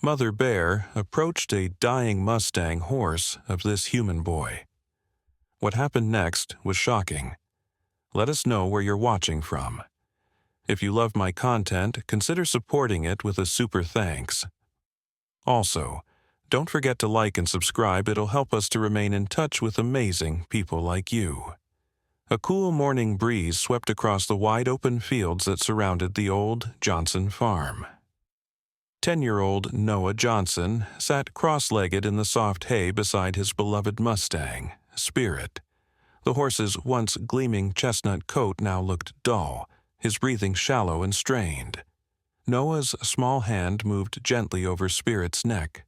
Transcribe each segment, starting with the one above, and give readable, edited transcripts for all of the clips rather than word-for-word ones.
Mother Bear approached a dying Mustang horse of this human boy. What happened next was shocking. Let us know where you're watching from. If you love my content, consider supporting it with a super thanks. Also, don't forget to like and subscribe. It'll help us to remain in touch with amazing people like you. A cool morning breeze swept across the wide open fields that surrounded the old Johnson farm. 10-year-old Noah Johnson sat cross-legged in the soft hay beside his beloved Mustang, Spirit. The horse's once gleaming chestnut coat now looked dull, his breathing shallow and strained. Noah's small hand moved gently over Spirit's neck,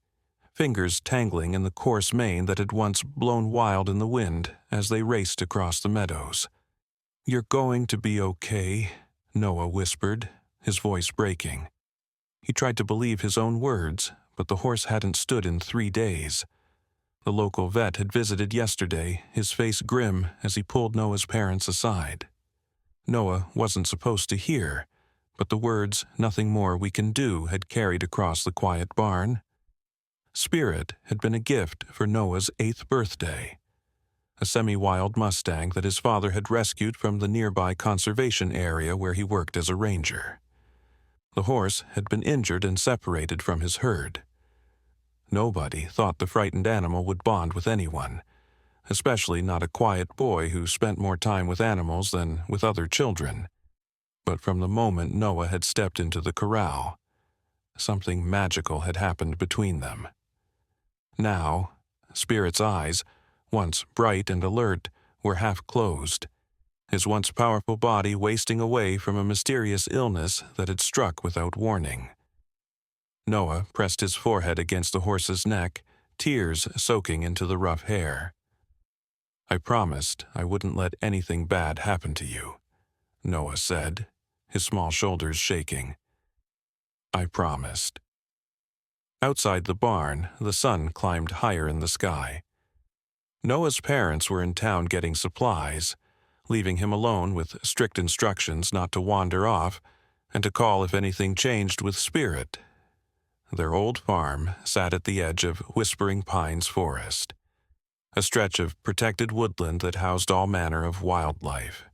fingers tangling in the coarse mane that had once blown wild in the wind as they raced across the meadows. "You're going to be okay," Noah whispered, his voice breaking. He tried to believe his own words, but the horse hadn't stood in 3 days. The local vet had visited yesterday, his face grim as he pulled Noah's parents aside. Noah wasn't supposed to hear, but the words, "nothing more we can do," had carried across the quiet barn. Spirit had been a gift for Noah's 8th birthday. A semi-wild Mustang that his father had rescued from the nearby conservation area where he worked as a ranger. The horse had been injured and separated from his herd. Nobody thought the frightened animal would bond with anyone, especially not a quiet boy who spent more time with animals than with other children. But from the moment Noah had stepped into the corral, something magical had happened between them. Now, Spirit's eyes, once bright and alert, were half closed, his once powerful body wasting away from a mysterious illness that had struck without warning. Noah pressed his forehead against the horse's neck, tears soaking into the rough hair. "I promised I wouldn't let anything bad happen to you," Noah said, his small shoulders shaking. "I promised." Outside the barn, the sun climbed higher in the sky. Noah's parents were in town getting supplies, leaving him alone with strict instructions not to wander off and to call if anything changed with Spirit. Their old farm sat at the edge of Whispering Pines Forest, a stretch of protected woodland that housed all manner of wildlife.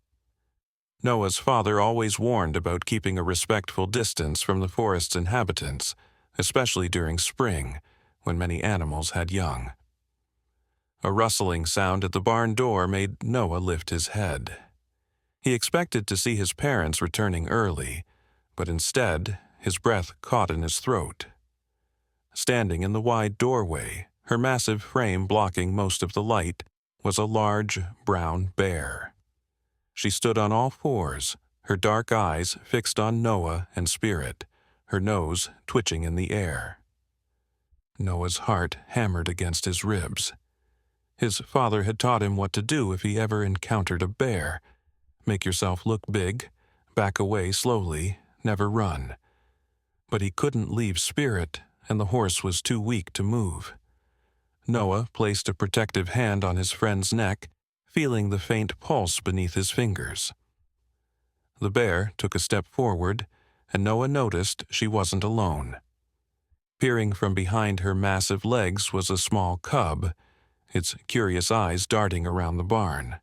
Noah's father always warned about keeping a respectful distance from the forest's inhabitants, especially during spring, when many animals had young. A rustling sound at the barn door made Noah lift his head. He expected to see his parents returning early, but instead, his breath caught in his throat. Standing in the wide doorway, her massive frame blocking most of the light, was a large, brown bear. She stood on all fours, her dark eyes fixed on Noah and Spirit, her nose twitching in the air. Noah's heart hammered against his ribs. His father had taught him what to do if he ever encountered a bear. Make yourself look big, back away slowly, never run. But he couldn't leave Spirit, and the horse was too weak to move. Noah placed a protective hand on his friend's neck, feeling the faint pulse beneath his fingers. The bear took a step forward, and Noah noticed she wasn't alone. Peering from behind her massive legs was a small cub, its curious eyes darting around the barn.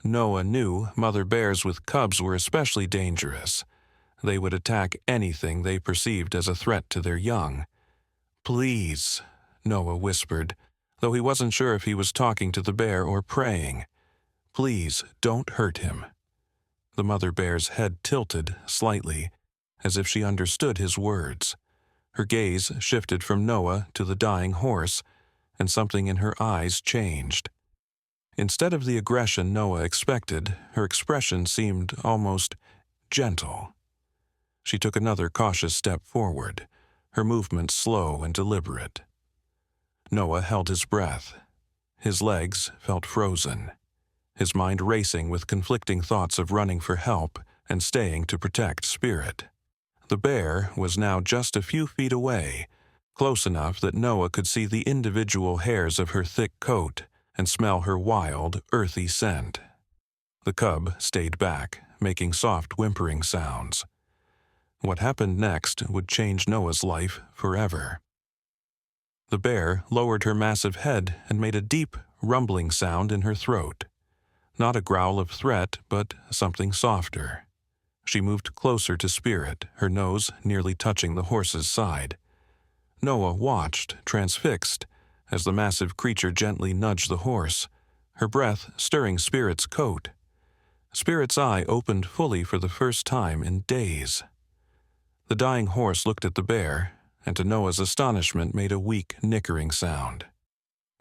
Noah knew mother bears with cubs were especially dangerous. They would attack anything they perceived as a threat to their young. "Please," Noah whispered, though he wasn't sure if he was talking to the bear or praying. "Please, don't hurt him." The mother bear's head tilted slightly, as if she understood his words. Her gaze shifted from Noah to the dying horse, and something in her eyes changed. Instead of the aggression Noah expected, her expression seemed almost gentle. She took another cautious step forward, her movements slow and deliberate. Noah held his breath. His legs felt frozen, his mind racing with conflicting thoughts of running for help and staying to protect Spirit. The bear was now just a few feet away, close enough that Noah could see the individual hairs of her thick coat and smell her wild, earthy scent. The cub stayed back, making soft whimpering sounds. What happened next would change Noah's life forever. The bear lowered her massive head and made a deep, rumbling sound in her throat. Not a growl of threat, but something softer. She moved closer to Spirit, her nose nearly touching the horse's side. Noah watched, transfixed, as the massive creature gently nudged the horse, her breath stirring Spirit's coat. Spirit's eye opened fully for the first time in days. The dying horse looked at the bear, and to Noah's astonishment made a weak, nickering sound.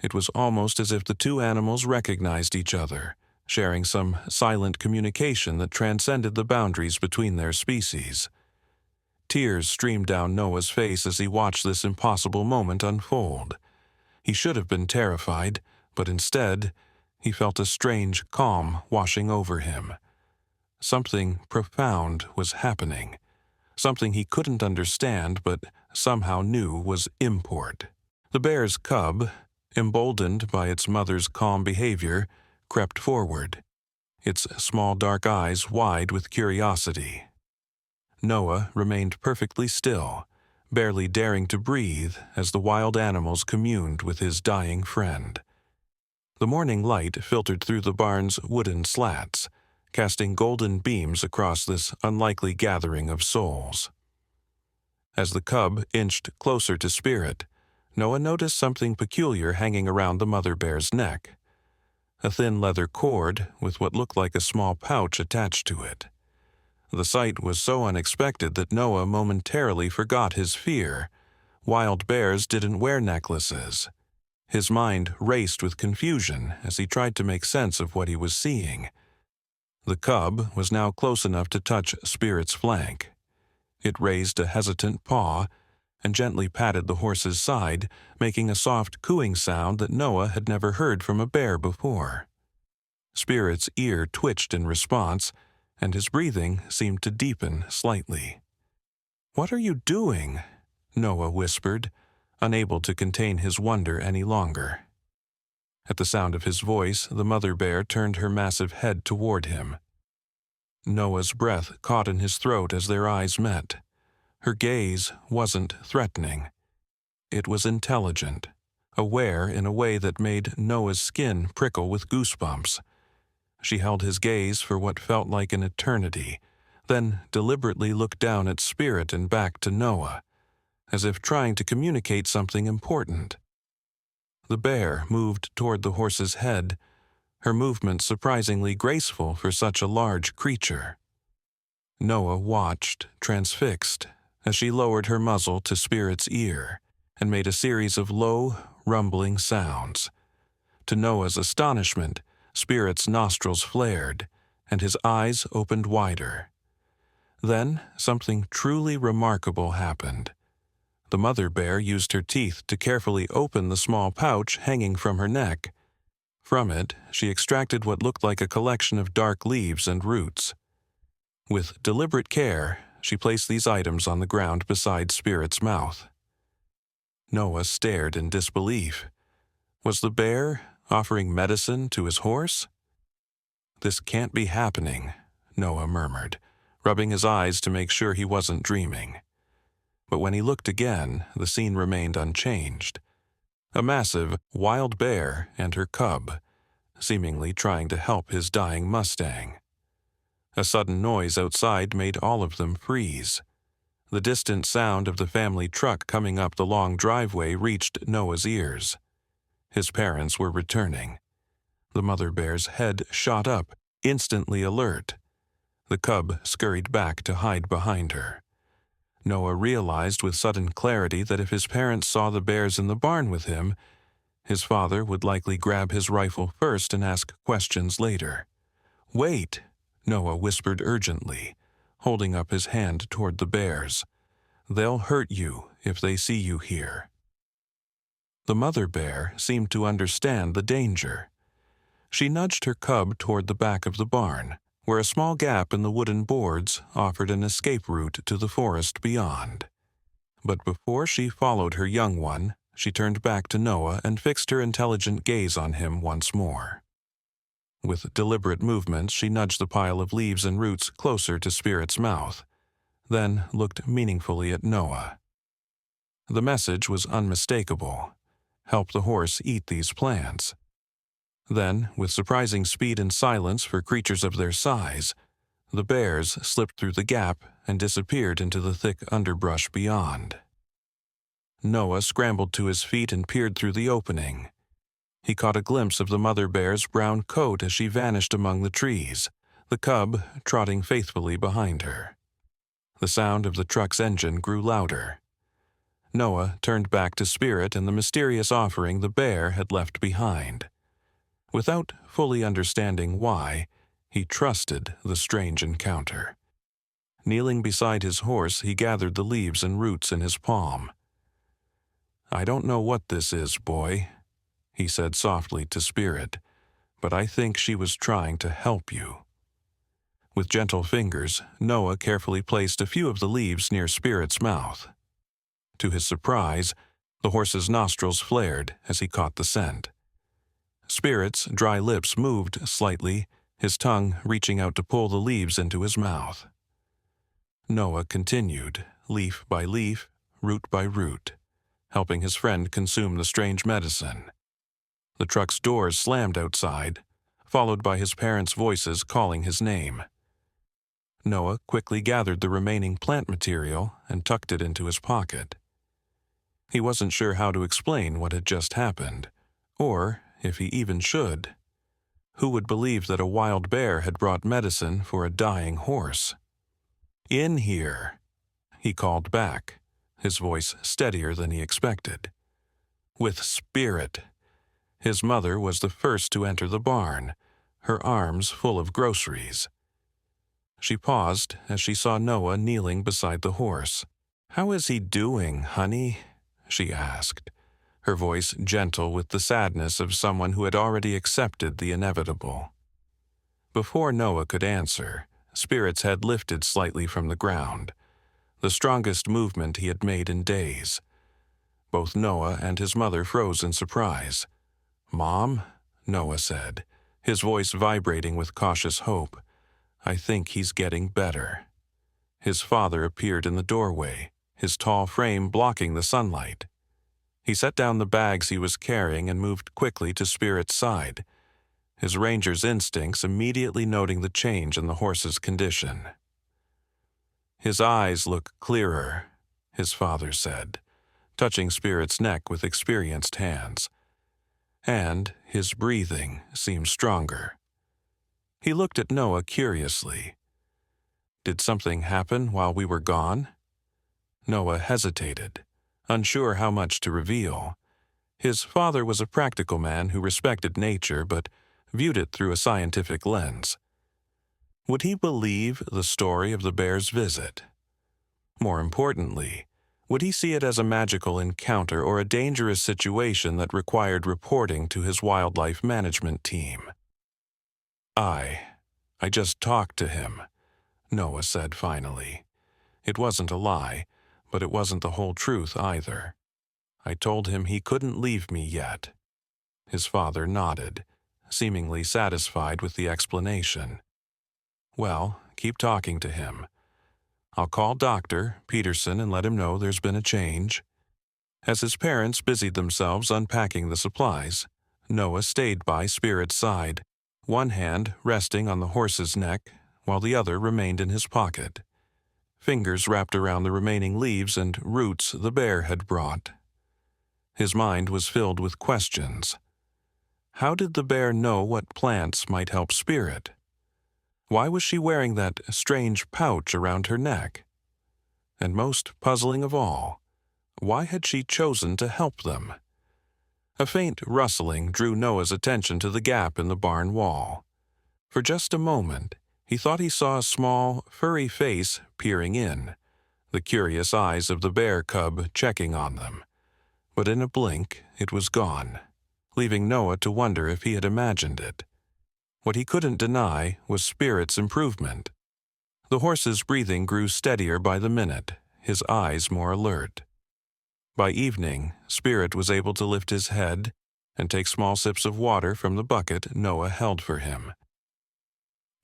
It was almost as if the two animals recognized each other, sharing some silent communication that transcended the boundaries between their species. Tears streamed down Noah's face as he watched this impossible moment unfold. He should have been terrified, but instead, he felt a strange calm washing over him. Something profound was happening. Something he couldn't understand, but somehow knew was import. The bear's cub, emboldened by its mother's calm behavior, crept forward, its small dark eyes wide with curiosity. Noah remained perfectly still, barely daring to breathe as the wild animals communed with his dying friend. The morning light filtered through the barn's wooden slats, casting golden beams across this unlikely gathering of souls. As the cub inched closer to Spirit, Noah noticed something peculiar hanging around the mother bear's neck. A thin leather cord with what looked like a small pouch attached to it. The sight was so unexpected that Noah momentarily forgot his fear. Wild bears didn't wear necklaces. His mind raced with confusion as he tried to make sense of what he was seeing. The cub was now close enough to touch Spirit's flank. It raised a hesitant paw and gently patted the horse's side, making a soft cooing sound that Noah had never heard from a bear before. Spirit's ear twitched in response, and his breathing seemed to deepen slightly. "What are you doing?" Noah whispered, unable to contain his wonder any longer. At the sound of his voice, the mother bear turned her massive head toward him. Noah's breath caught in his throat as their eyes met. Her gaze wasn't threatening. It was intelligent, aware in a way that made Noah's skin prickle with goosebumps. She held his gaze for what felt like an eternity, then deliberately looked down at Spirit and back to Noah, as if trying to communicate something important. The bear moved toward the horse's head, her movement surprisingly graceful for such a large creature. Noah watched, transfixed, as she lowered her muzzle to Spirit's ear and made a series of low, rumbling sounds. To Noah's astonishment, Spirit's nostrils flared, and his eyes opened wider. Then something truly remarkable happened. The mother bear used her teeth to carefully open the small pouch hanging from her neck. From it, she extracted what looked like a collection of dark leaves and roots. With deliberate care, she placed these items on the ground beside Spirit's mouth. Noah stared in disbelief. Was the bear offering medicine to his horse? "This can't be happening," Noah murmured, rubbing his eyes to make sure he wasn't dreaming. But when he looked again, the scene remained unchanged. A massive, wild bear and her cub, seemingly trying to help his dying Mustang. A sudden noise outside made all of them freeze. The distant sound of the family truck coming up the long driveway reached Noah's ears. His parents were returning. The mother bear's head shot up, instantly alert. The cub scurried back to hide behind her. Noah realized with sudden clarity that if his parents saw the bears in the barn with him, his father would likely grab his rifle first and ask questions later. "Wait," Noah whispered urgently, holding up his hand toward the bears. "They'll hurt you if they see you here." The mother bear seemed to understand the danger. She nudged her cub toward the back of the barn, where a small gap in the wooden boards offered an escape route to the forest beyond. But before she followed her young one, she turned back to Noah and fixed her intelligent gaze on him once more. With deliberate movements, she nudged the pile of leaves and roots closer to Spirit's mouth. then looked meaningfully at Noah. The message was unmistakable. Help the horse eat these plants. Then, with surprising speed and silence for creatures of their size, the bears slipped through the gap and disappeared into the thick underbrush beyond. Noah scrambled to his feet and peered through the opening. He caught a glimpse of the mother bear's brown coat as she vanished among the trees, the cub trotting faithfully behind her. The sound of the truck's engine grew louder. Noah turned back to Spirit and the mysterious offering the bear had left behind. Without fully understanding why, he trusted the strange encounter. Kneeling beside his horse, he gathered the leaves and roots in his palm. "I don't know what this is, boy," he said softly to Spirit, "but I think she was trying to help you." With gentle fingers, Noah carefully placed a few of the leaves near Spirit's mouth. To his surprise, the horse's nostrils flared as he caught the scent. Spirit's dry lips moved slightly, his tongue reaching out to pull the leaves into his mouth. Noah continued, leaf by leaf, root by root, helping his friend consume the strange medicine. The truck's doors slammed outside, followed by his parents' voices calling his name. Noah quickly gathered the remaining plant material and tucked it into his pocket. He wasn't sure how to explain what had just happened, or if he even should. Who would believe that a wild bear had brought medicine for a dying horse? "In here," he called back, his voice steadier than he expected. With Spirit. His mother was the first to enter the barn, her arms full of groceries. She paused as she saw Noah kneeling beside the horse. "How is he doing, honey?" she asked, her voice gentle with the sadness of someone who had already accepted the inevitable. Before Noah could answer, Spirit's head lifted slightly from the ground, the strongest movement he had made in days. Both Noah and his mother froze in surprise. "Mom," Noah said, his voice vibrating with cautious hope, "I think he's getting better." His father appeared in the doorway, his tall frame blocking the sunlight. He set down the bags he was carrying and moved quickly to Spirit's side, his ranger's instincts immediately noting the change in the horse's condition. "His eyes look clearer," his father said, touching Spirit's neck with experienced hands. "And his breathing seems stronger." He looked at Noah curiously. "Did something happen while we were gone?" Noah hesitated, unsure how much to reveal. His father was a practical man who respected nature but viewed it through a scientific lens. Would he believe the story of the bear's visit? More importantly, would he see it as a magical encounter or a dangerous situation that required reporting to his wildlife management team? I just talked to him," Noah said finally. It wasn't a lie, but it wasn't the whole truth either. "I told him he couldn't leave me yet." His father nodded, seemingly satisfied with the explanation. "Well, keep talking to him. I'll call Dr. Peterson and let him know there's been a change." As his parents busied themselves unpacking the supplies, Noah stayed by Spirit's side, one hand resting on the horse's neck while the other remained in his pocket. Fingers wrapped around the remaining leaves and roots the bear had brought. His mind was filled with questions. How did the bear know what plants might help Spirit? Why was she wearing that strange pouch around her neck? And most puzzling of all, why had she chosen to help them? A faint rustling drew Noah's attention to the gap in the barn wall. For just a moment, he thought he saw a small, furry face peering in, the curious eyes of the bear cub checking on them. But in a blink, it was gone, leaving Noah to wonder if he had imagined it. What he couldn't deny was Spirit's improvement. The horse's breathing grew steadier by the minute, his eyes more alert. By evening, Spirit was able to lift his head and take small sips of water from the bucket Noah held for him.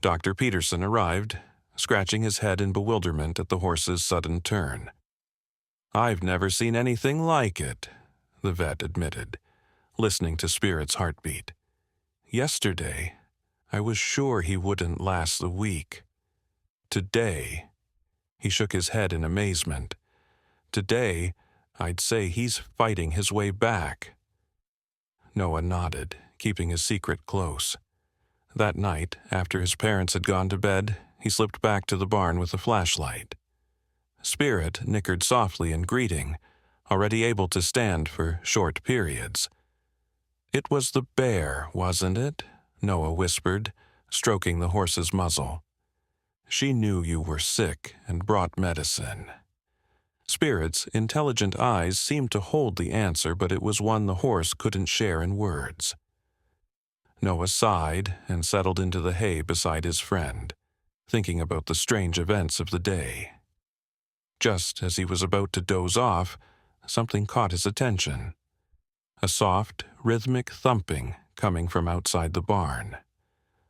Dr. Peterson arrived, scratching his head in bewilderment at the horse's sudden turn. "I've never seen anything like it," the vet admitted, listening to Spirit's heartbeat. "Yesterday, I was sure he wouldn't last the week. Today," he shook his head in amazement, "today, I'd say he's fighting his way back." Noah nodded, keeping his secret close. That night, after his parents had gone to bed, he slipped back to the barn with a flashlight. Spirit nickered softly in greeting, already able to stand for short periods. "It was the bear, wasn't it?" Noah whispered, stroking the horse's muzzle. "She knew you were sick and brought medicine." Spirit's intelligent eyes seemed to hold the answer, but it was one the horse couldn't share in words. Noah sighed and settled into the hay beside his friend, thinking about the strange events of the day. Just as he was about to doze off, something caught his attention. A soft, rhythmic thumping coming from outside the barn.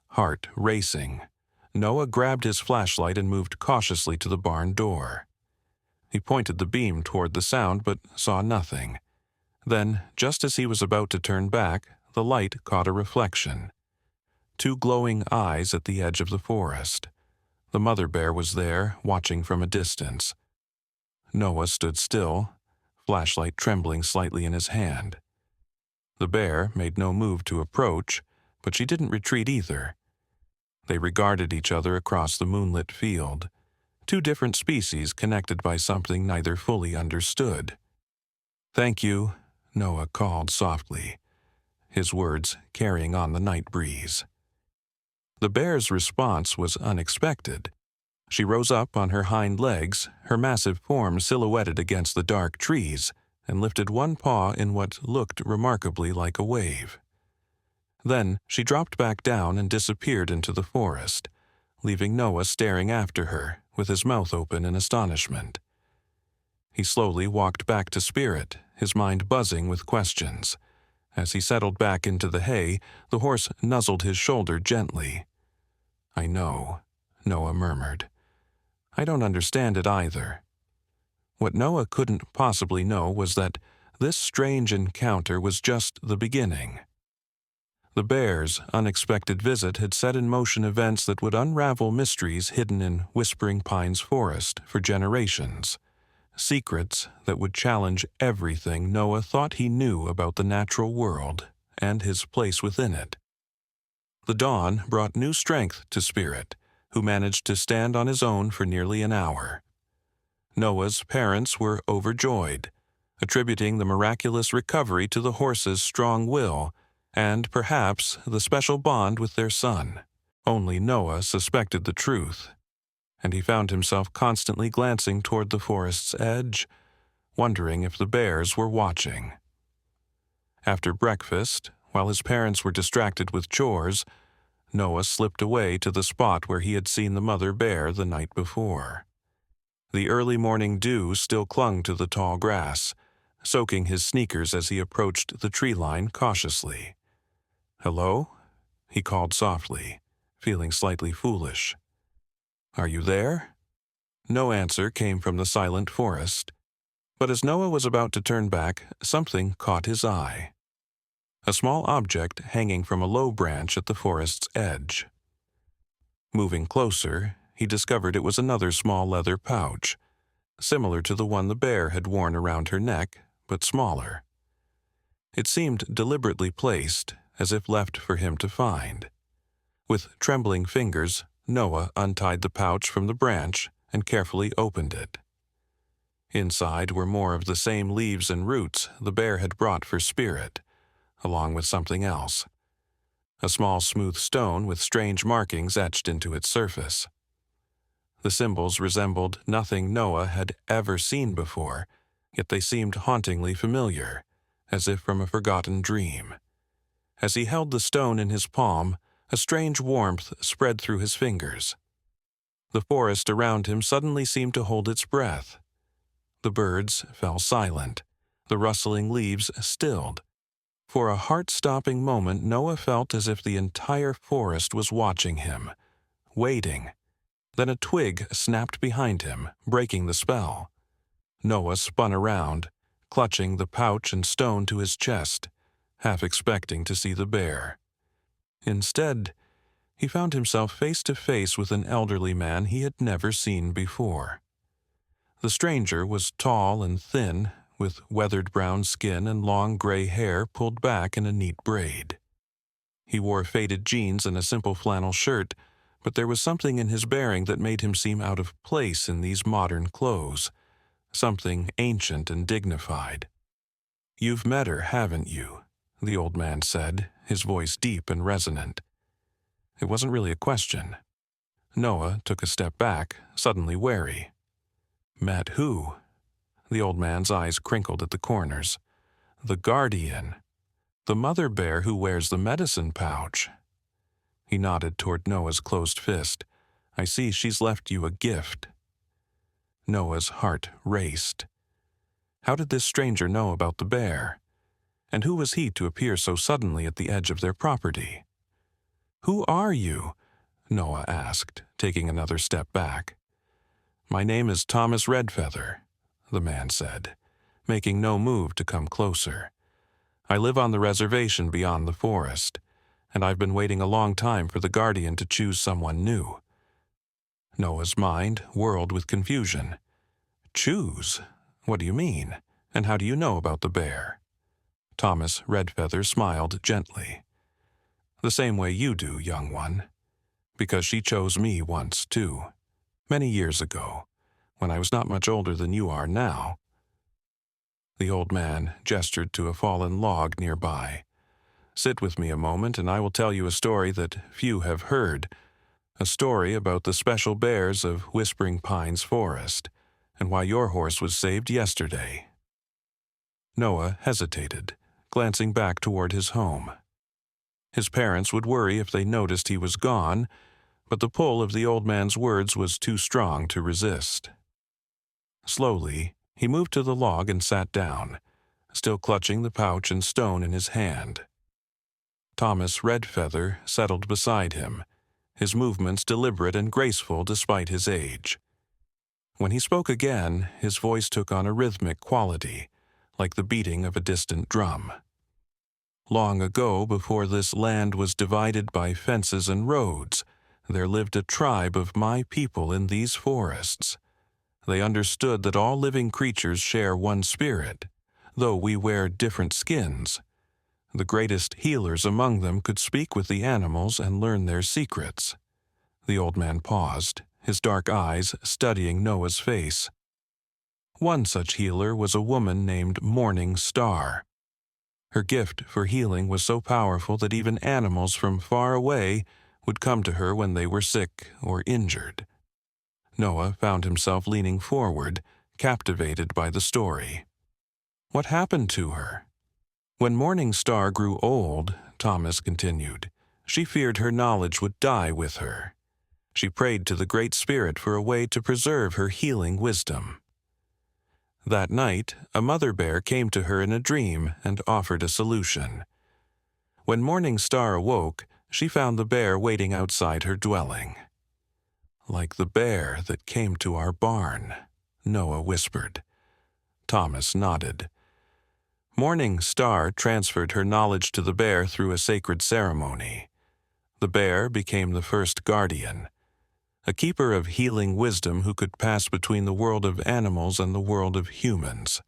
Heart racing, Noah grabbed his flashlight and moved cautiously to the barn door. He pointed the beam toward the sound but saw nothing. Then, just as he was about to turn back, the light caught a reflection. Two glowing eyes at the edge of the forest. The mother bear was there, watching from a distance. Noah stood still, flashlight trembling slightly in his hand. The bear made no move to approach, but she didn't retreat either. They regarded each other across the moonlit field, two different species connected by something neither fully understood. "Thank you," Noah called softly, his words carrying on the night breeze. The bear's response was unexpected. She rose up on her hind legs, her massive form silhouetted against the dark trees, and lifted one paw in what looked remarkably like a wave. Then she dropped back down and disappeared into the forest, leaving Noah staring after her, with his mouth open in astonishment. He slowly walked back to Spirit, his mind buzzing with questions. As he settled back into the hay, the horse nuzzled his shoulder gently. "I know," Noah murmured. "I don't understand it either." What Noah couldn't possibly know was that this strange encounter was just the beginning. The bear's unexpected visit had set in motion events that would unravel mysteries hidden in Whispering Pines Forest for generations. Secrets that would challenge everything Noah thought he knew about the natural world and his place within it. The dawn brought new strength to Spirit, who managed to stand on his own for nearly an hour. Noah's parents were overjoyed, attributing the miraculous recovery to the horse's strong will and perhaps the special bond with their son. Only Noah suspected the truth, and he found himself constantly glancing toward the forest's edge, wondering if the bears were watching. After breakfast, while his parents were distracted with chores, Noah slipped away to the spot where he had seen the mother bear the night before. The early morning dew still clung to the tall grass, soaking his sneakers as he approached the tree line cautiously. "Hello?" he called softly, feeling slightly foolish. "Are you there?" No answer came from the silent forest, but as Noah was about to turn back, something caught his eye. A small object hanging from a low branch at the forest's edge. Moving closer, he discovered it was another small leather pouch, similar to the one the bear had worn around her neck, but smaller. It seemed deliberately placed, as if left for him to find. With trembling fingers, Noah untied the pouch from the branch and carefully opened it. Inside were more of the same leaves and roots the bear had brought for Spirit, along with something else. A small smooth stone with strange markings etched into its surface. The symbols resembled nothing Noah had ever seen before, yet they seemed hauntingly familiar, as if from a forgotten dream. As he held the stone in his palm, a strange warmth spread through his fingers. The forest around him suddenly seemed to hold its breath. The birds fell silent, the rustling leaves stilled. For a heart-stopping moment, Noah felt as if the entire forest was watching him, waiting, Then a twig snapped behind him, breaking the spell. Noah spun around, clutching the pouch and stone to his chest, half expecting to see the bear. Instead, he found himself face to face with an elderly man he had never seen before. The stranger was tall and thin, with weathered brown skin and long gray hair pulled back in a neat braid. He wore faded jeans and a simple flannel shirt, but there was something in his bearing that made him seem out of place in these modern clothes, something ancient and dignified. "You've met her, haven't you?" the old man said, his voice deep and resonant. It wasn't really a question. Noah took a step back, suddenly wary. "Met who?" The old man's eyes crinkled at the corners. "The guardian. The mother bear who wears the medicine pouch." He nodded toward Noah's closed fist. "I see she's left you a gift." Noah's heart raced. How did this stranger know about the bear? And who was he to appear so suddenly at the edge of their property? "Who are you?" Noah asked, taking another step back. "My name is Thomas Redfeather," the man said, making no move to come closer. "I live on the reservation beyond the forest, and I've been waiting a long time for the guardian to choose someone new." Noah's mind whirled with confusion. "Choose? What do you mean? And how do you know about the bear?" Thomas Redfeather smiled gently. "The same way you do, young one. Because she chose me once, too. Many years ago, when I was not much older than you are now." The old man gestured to a fallen log nearby. "Sit with me a moment and I will tell you a story that few have heard, a story about the special bears of Whispering Pines Forest, and why your horse was saved yesterday." Noah hesitated, glancing back toward his home. His parents would worry if they noticed he was gone, but the pull of the old man's words was too strong to resist. Slowly, he moved to the log and sat down, still clutching the pouch and stone in his hand. Thomas Redfeather settled beside him, his movements deliberate and graceful despite his age. When he spoke again, his voice took on a rhythmic quality, like the beating of a distant drum. "Long ago, before this land was divided by fences and roads, there lived a tribe of my people in these forests. They understood that all living creatures share one spirit, though we wear different skins. The greatest healers among them could speak with the animals and learn their secrets." The old man paused, his dark eyes studying Noah's face. "One such healer was a woman named Morning Star. Her gift for healing was so powerful that even animals from far away would come to her when they were sick or injured." Noah found himself leaning forward, captivated by the story. "What happened to her?" "When Morning Star grew old," Thomas continued, "she feared her knowledge would die with her. She prayed to the Great Spirit for a way to preserve her healing wisdom. That night, a mother bear came to her in a dream and offered a solution. When Morning Star awoke, she found the bear waiting outside her dwelling." "Like the bear that came to our barn," Noah whispered. Thomas nodded. "Morning Star transferred her knowledge to the bear through a sacred ceremony. The bear became the first guardian, a keeper of healing wisdom who could pass between the world of animals and the world of humans.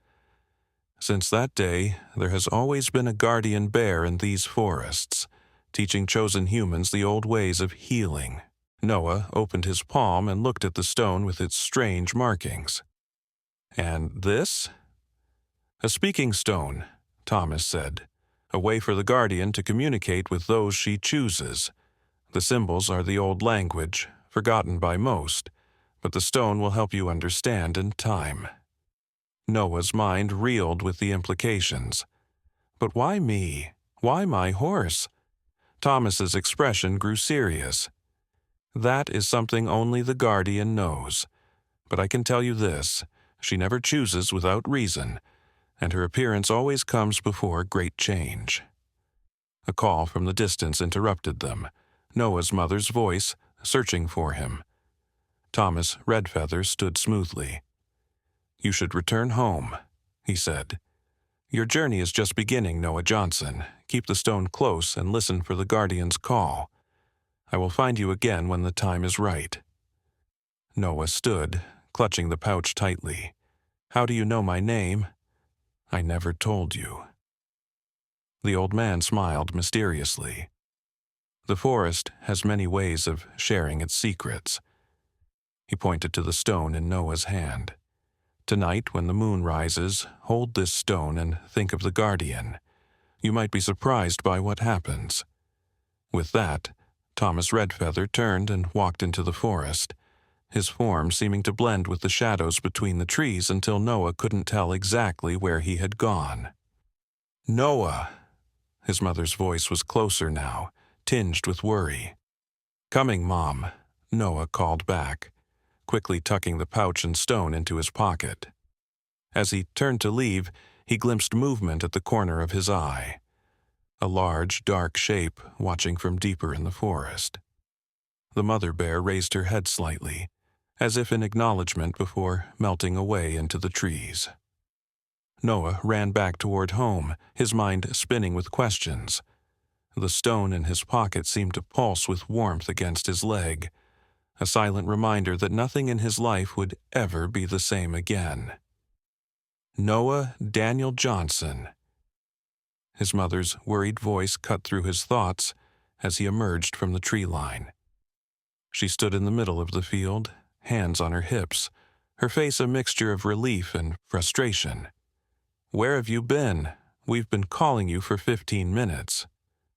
Since that day, there has always been a guardian bear in these forests, teaching chosen humans the old ways of healing." Noah opened his palm and looked at the stone with its strange markings. "And this?" "A speaking stone," Thomas said. "A way for the guardian to communicate with those she chooses. The symbols are the old language, forgotten by most, but the stone will help you understand in time." Noah's mind reeled with the implications. "But why me? Why my horse?" Thomas's expression grew serious. "That is something only the guardian knows. But I can tell you this, she never chooses without reason, and her appearance always comes before great change." A call from the distance interrupted them, Noah's mother's voice, searching for him. Thomas Redfeather stood smoothly. "You should return home," he said. "Your journey is just beginning, Noah Johnson. Keep the stone close and listen for the guardian's call. I will find you again when the time is right." Noah stood, clutching the pouch tightly. "How do you know my name?" "I never told you." The old man smiled mysteriously. "The forest has many ways of sharing its secrets." He pointed to the stone in Noah's hand. "Tonight, when the moon rises, hold this stone and think of the guardian. You might be surprised by what happens." With that, Thomas Redfeather turned and walked into the forest, his form seeming to blend with the shadows between the trees until Noah couldn't tell exactly where he had gone. "Noah!" His mother's voice was closer now, tinged with worry. "Coming, Mom," Noah called back, quickly tucking the pouch and stone into his pocket. As he turned to leave, he glimpsed movement at the corner of his eye. A large, dark shape watching from deeper in the forest. The mother bear raised her head slightly, as if in acknowledgement before melting away into the trees. Noah ran back toward home, his mind spinning with questions. The stone in his pocket seemed to pulse with warmth against his leg, a silent reminder that nothing in his life would ever be the same again. Noah Daniel Johnson. His mother's worried voice cut through his thoughts as he emerged from the tree line. She stood in the middle of the field, hands on her hips, her face a mixture of relief and frustration. "Where have you been? We've been calling you for 15 minutes.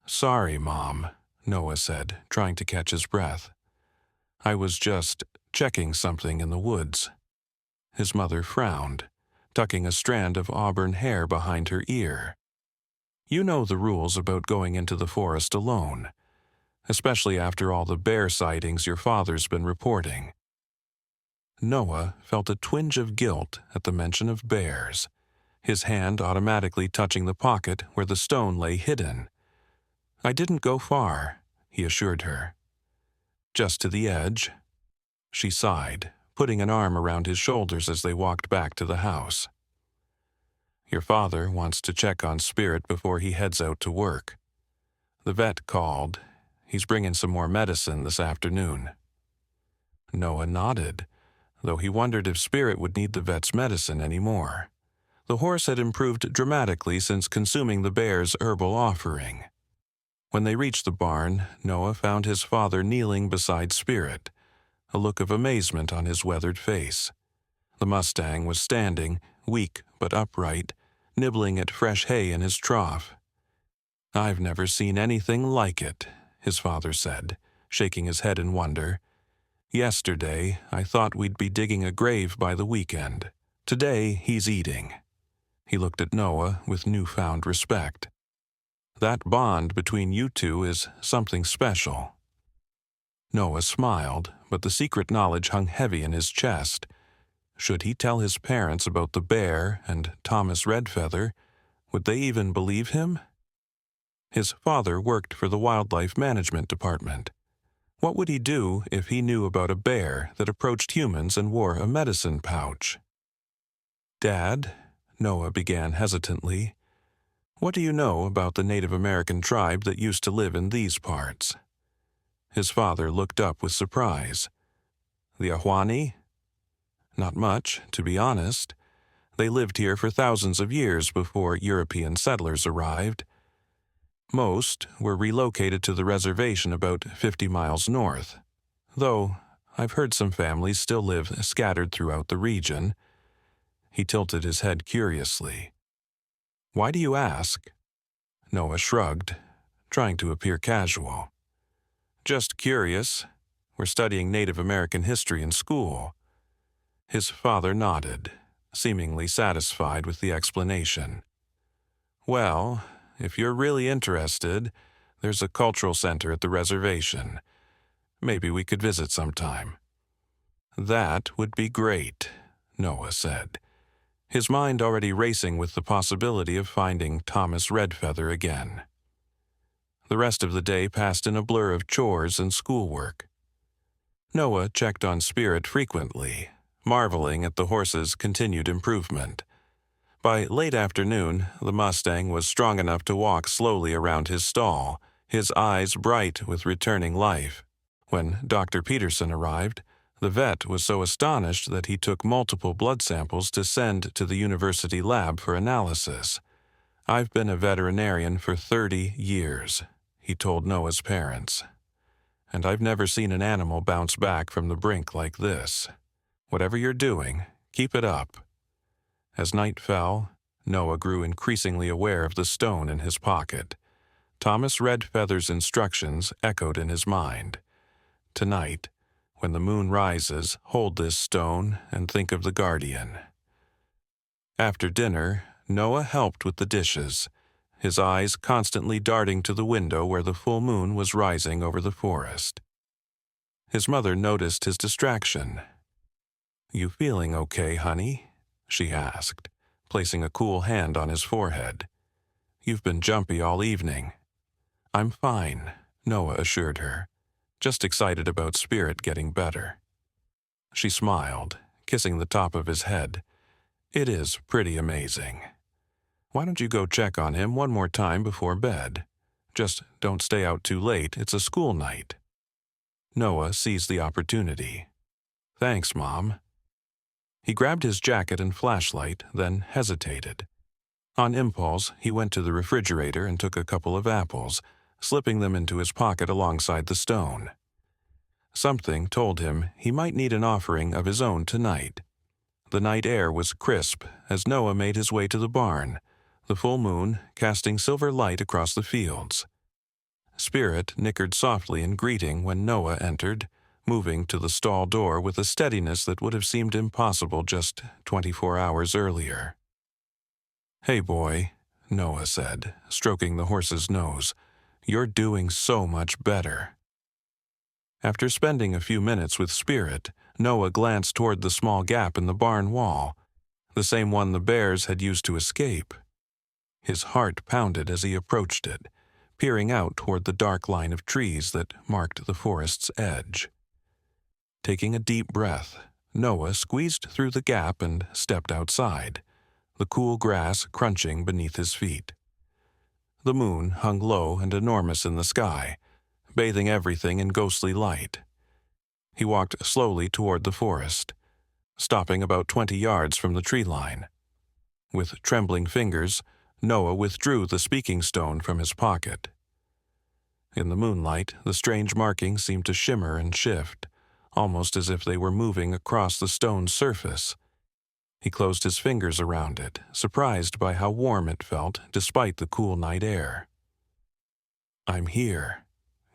"Sorry, Mom," Noah said, trying to catch his breath. "I was just checking something in the woods." His mother frowned, tucking a strand of auburn hair behind her ear. "You know the rules about going into the forest alone, especially after all the bear sightings your father's been reporting." Noah felt a twinge of guilt at the mention of bears, his hand automatically touching the pocket where the stone lay hidden. "I didn't go far," he assured her. "Just to the edge." She sighed, putting an arm around his shoulders as they walked back to the house. "Your father wants to check on Spirit before he heads out to work. The vet called. He's bringing some more medicine this afternoon." Noah nodded, though he wondered if Spirit would need the vet's medicine anymore. The horse had improved dramatically since consuming the bear's herbal offering. When they reached the barn, Noah found his father kneeling beside Spirit, a look of amazement on his weathered face. The Mustang was standing, weak but upright, nibbling at fresh hay in his trough. "I've never seen anything like it," his father said, shaking his head in wonder. "Yesterday, I thought we'd be digging a grave by the weekend. Today, he's eating." He looked at Noah with newfound respect. "That bond between you two is something special." Noah smiled, but the secret knowledge hung heavy in his chest. Should he tell his parents about the bear and Thomas Redfeather? Would they even believe him? His father worked for the Wildlife Management Department. What would he do if he knew about a bear that approached humans and wore a medicine pouch? "Dad," Noah began hesitantly, "what do you know about the Native American tribe that used to live in these parts?" His father looked up with surprise. "The Ahwahnee?" "Not much, to be honest. They lived here for thousands of years before European settlers arrived. Most were relocated to the reservation about 50 miles north, though I've heard some families still live scattered throughout the region." He tilted his head curiously. "Why do you ask?" Noah shrugged, trying to appear casual. "Just curious. We're studying Native American history in school." His father nodded, seemingly satisfied with the explanation. "Well, if you're really interested, there's a cultural center at the reservation. Maybe we could visit sometime." "That would be great," Noah said, his mind already racing with the possibility of finding Thomas Redfeather again. The rest of the day passed in a blur of chores and schoolwork. Noah checked on Spirit frequently, marveling at the horse's continued improvement. By late afternoon, the Mustang was strong enough to walk slowly around his stall, his eyes bright with returning life. When Dr. Peterson arrived, the vet was so astonished that he took multiple blood samples to send to the university lab for analysis. "I've been a veterinarian for 30 years," he told Noah's parents, "and I've never seen an animal bounce back from the brink like this. Whatever you're doing, keep it up." As night fell, Noah grew increasingly aware of the stone in his pocket. Thomas Redfeather's instructions echoed in his mind. "Tonight, when the moon rises, hold this stone and think of the guardian." After dinner, Noah helped with the dishes, his eyes constantly darting to the window where the full moon was rising over the forest. His mother noticed his distraction. "You feeling okay, honey?" she asked, placing a cool hand on his forehead. "You've been jumpy all evening." "I'm fine," Noah assured her, "just excited about Spirit getting better." She smiled, kissing the top of his head. "It is pretty amazing. Why don't you go check on him one more time before bed? Just don't stay out too late, it's a school night." Noah seized the opportunity. "Thanks, Mom." He grabbed his jacket and flashlight, then hesitated. On impulse, he went to the refrigerator and took a couple of apples, slipping them into his pocket alongside the stone. Something told him he might need an offering of his own tonight. The night air was crisp as Noah made his way to the barn, the full moon casting silver light across the fields. Spirit nickered softly in greeting when Noah entered, moving to the stall door with a steadiness that would have seemed impossible just 24 hours earlier. "Hey, boy," Noah said, stroking the horse's nose. "You're doing so much better." After spending a few minutes with Spirit, Noah glanced toward the small gap in the barn wall, the same one the bears had used to escape. His heart pounded as he approached it, peering out toward the dark line of trees that marked the forest's edge. Taking a deep breath, Noah squeezed through the gap and stepped outside, the cool grass crunching beneath his feet. The moon hung low and enormous in the sky, bathing everything in ghostly light. He walked slowly toward the forest, stopping about 20 yards from the tree line. With trembling fingers, Noah withdrew the speaking stone from his pocket. In the moonlight, the strange markings seemed to shimmer and shift, almost as if they were moving across the stone's surface. He closed his fingers around it, surprised by how warm it felt despite the cool night air. "I'm here,"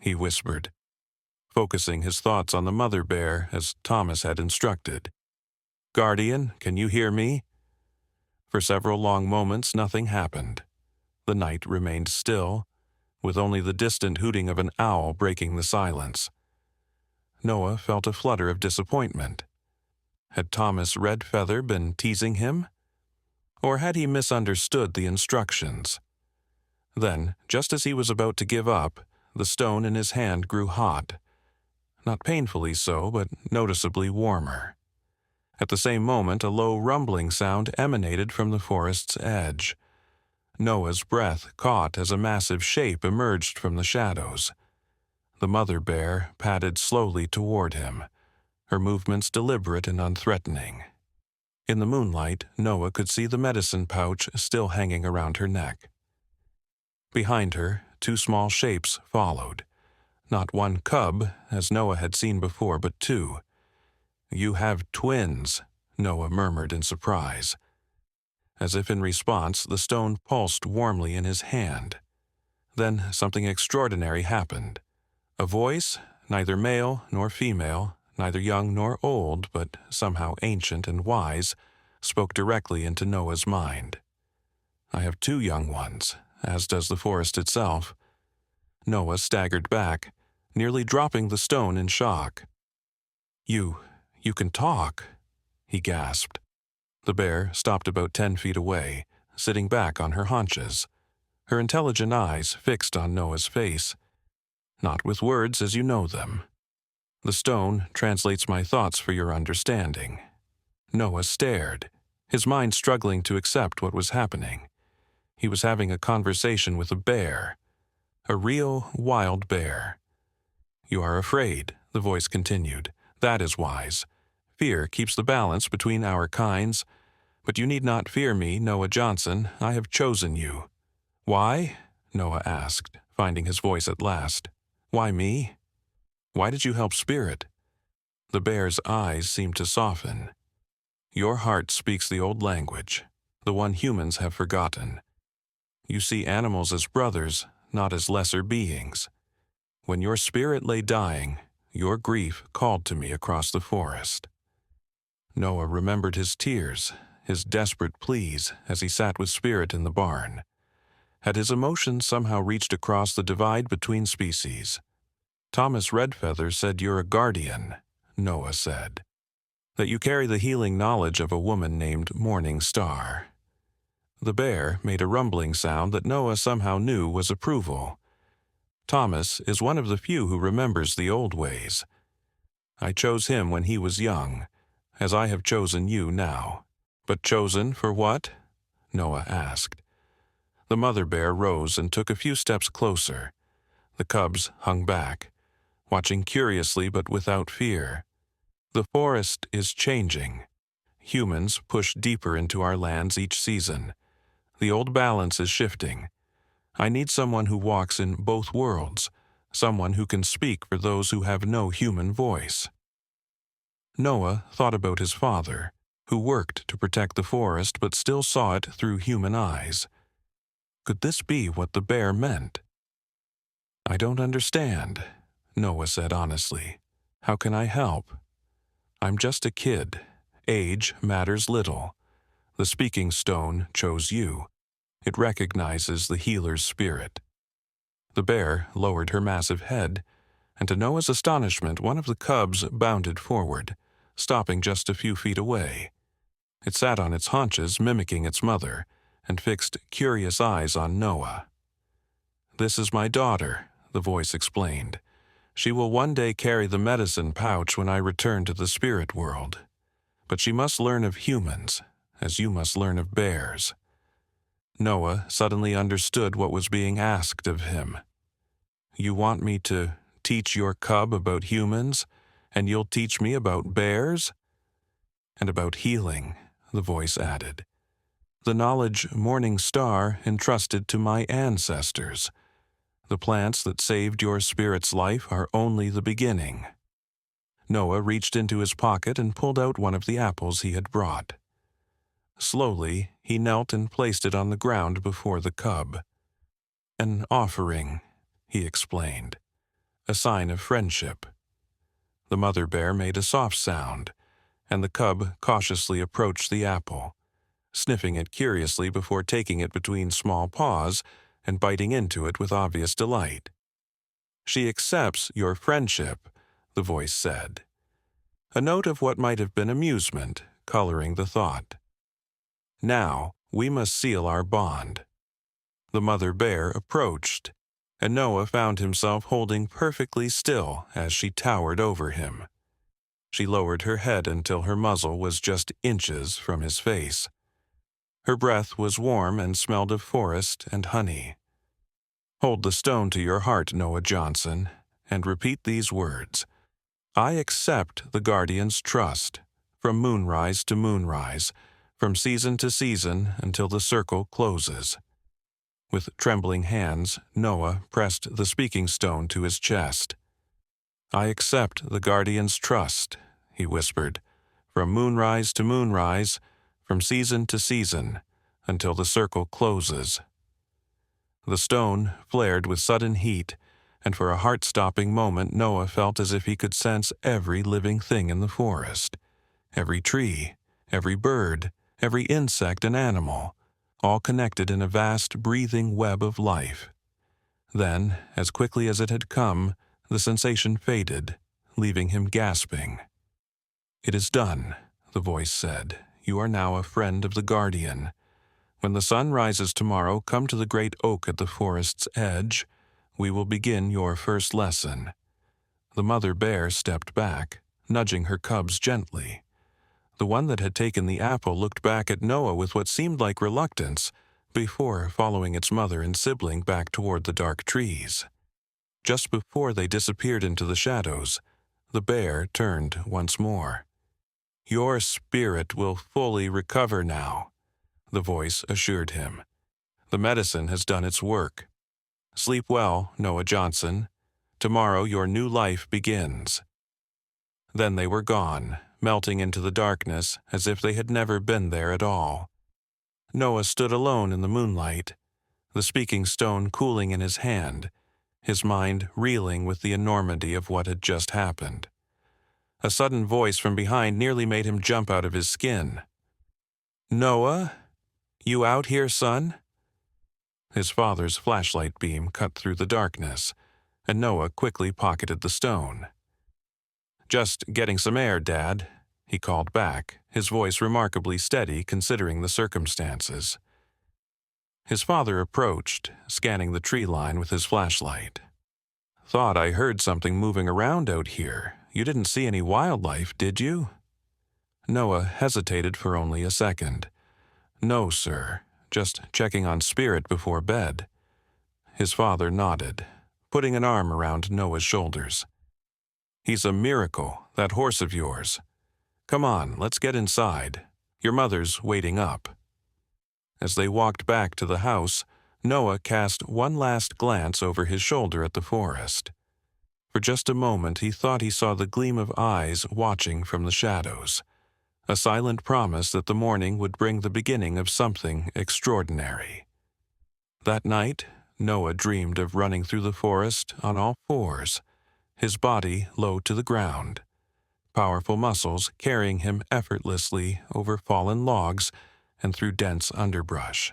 he whispered, focusing his thoughts on the mother bear as Thomas had instructed. "Guardian, can you hear me?" For several long moments nothing happened. The night remained still, with only the distant hooting of an owl breaking the silence. Noah felt a flutter of disappointment. Had Thomas Redfeather been teasing him? Or had he misunderstood the instructions? Then, just as he was about to give up, the stone in his hand grew hot. Not painfully so, but noticeably warmer. At the same moment, a low rumbling sound emanated from the forest's edge. Noah's breath caught as a massive shape emerged from the shadows. The mother bear padded slowly toward him, her movements deliberate and unthreatening. In the moonlight, Noah could see the medicine pouch still hanging around her neck. Behind her, two small shapes followed. Not one cub, as Noah had seen before, but two. "You have twins," Noah murmured in surprise. As if in response, the stone pulsed warmly in his hand. Then something extraordinary happened. A voice, neither male nor female, neither young nor old, but somehow ancient and wise, spoke directly into Noah's mind. "I have two young ones, as does the forest itself." Noah staggered back, nearly dropping the stone in shock. You can talk," he gasped. The bear stopped about 10 feet away, sitting back on her haunches, her intelligent eyes fixed on Noah's face. "Not with words as you know them." The stone translates my thoughts for your understanding." Noah stared, his mind struggling to accept what was happening. He was having a conversation with a bear, a real wild bear. "You are afraid," the voice continued. "That is wise. Fear keeps the balance between our kinds. But you need not fear me, Noah Johnson. I have chosen you." "Why?" Noah asked, finding his voice at last. "Why me? Why did you help Spirit?" The bear's eyes seemed to soften. "Your heart speaks the old language, the one humans have forgotten. You see animals as brothers, not as lesser beings. When your spirit lay dying, your grief called to me across the forest." Noah remembered his tears, his desperate pleas as he sat with Spirit in the barn. Had his emotions somehow reached across the divide between species? "Thomas Redfeather said you're a guardian," Noah said. "That you carry the healing knowledge of a woman named Morning Star." The bear made a rumbling sound that Noah somehow knew was approval. "Thomas is one of the few who remembers the old ways. I chose him when he was young, as I have chosen you now." "But chosen for what?" Noah asked. The mother bear rose and took a few steps closer. The cubs hung back, watching curiously but without fear. "The forest is changing. Humans push deeper into our lands each season. The old balance is shifting. I need someone who walks in both worlds, someone who can speak for those who have no human voice." Noah thought about his father, who worked to protect the forest but still saw it through human eyes. Could this be what the bear meant? "I don't understand," Noah said honestly. "How can I help? I'm just a kid. Age matters little. The speaking stone chose you. It recognizes the healer's spirit." The bear lowered her massive head, and to Noah's astonishment, one of the cubs bounded forward, stopping just a few feet away. It sat on its haunches, mimicking its mother, and fixed curious eyes on Noah. "This is my daughter," the voice explained. "She will one day carry the medicine pouch when I return to the spirit world. But she must learn of humans, as you must learn of bears." Noah suddenly understood what was being asked of him. "You want me to teach your cub about humans, and you'll teach me about bears?" "And about healing," the voice added. "The knowledge Morning Star entrusted to my ancestors. The plants that saved your spirit's life are only the beginning." Noah reached into his pocket and pulled out one of the apples he had brought. Slowly, he knelt and placed it on the ground before the cub. "An offering," he explained. "A sign of friendship." The mother bear made a soft sound, and the cub cautiously approached the apple, sniffing it curiously before taking it between small paws and biting into it with obvious delight. "She accepts your friendship," the voice said, a note of what might have been amusement coloring the thought. "Now we must seal our bond." The mother bear approached, and Noah found himself holding perfectly still as she towered over him. She lowered her head until her muzzle was just inches from his face. Her breath was warm and smelled of forest and honey. "Hold the stone to your heart, Noah Johnson, and repeat these words. I accept the guardian's trust, from moonrise to moonrise, from season to season until the circle closes." With trembling hands, Noah pressed the speaking stone to his chest. "I accept the guardian's trust," he whispered, "from moonrise to moonrise, from season to season, until the circle closes." The stone flared with sudden heat, and for a heart-stopping moment Noah felt as if he could sense every living thing in the forest. Every tree, every bird, every insect and animal, all connected in a vast breathing web of life. Then, as quickly as it had come, the sensation faded, leaving him gasping. "It is done," the voice said. "You are now a friend of the guardian. When the sun rises tomorrow, come to the great oak at the forest's edge. We will begin your first lesson. The mother bear stepped back, nudging her cubs gently. The one that had taken the apple looked back at Noah with what seemed like reluctance, before following its mother and sibling back toward the dark trees. Just before they disappeared into the shadows, the bear turned once more. "Your spirit will fully recover now," the voice assured him. "The medicine has done its work. Sleep well, Noah Johnson. Tomorrow your new life begins." Then they were gone, melting into the darkness as if they had never been there at all. Noah stood alone in the moonlight, the speaking stone cooling in his hand, his mind reeling with the enormity of what had just happened. A sudden voice from behind nearly made him jump out of his skin. "Noah, you out here, son?" His father's flashlight beam cut through the darkness, and Noah quickly pocketed the stone. "Just getting some air, Dad," he called back, his voice remarkably steady considering the circumstances. His father approached, scanning the tree line with his flashlight. "Thought I heard something moving around out here. You didn't see any wildlife, did you?" Noah hesitated for only a second. "No, sir. Just checking on Spirit before bed." His father nodded, putting an arm around Noah's shoulders. "He's a miracle, that horse of yours. Come on, let's get inside. Your mother's waiting up." As they walked back to the house, Noah cast one last glance over his shoulder at the forest. For just a moment he thought he saw the gleam of eyes watching from the shadows, a silent promise that the morning would bring the beginning of something extraordinary. That night, Noah dreamed of running through the forest on all fours, his body low to the ground, powerful muscles carrying him effortlessly over fallen logs and through dense underbrush.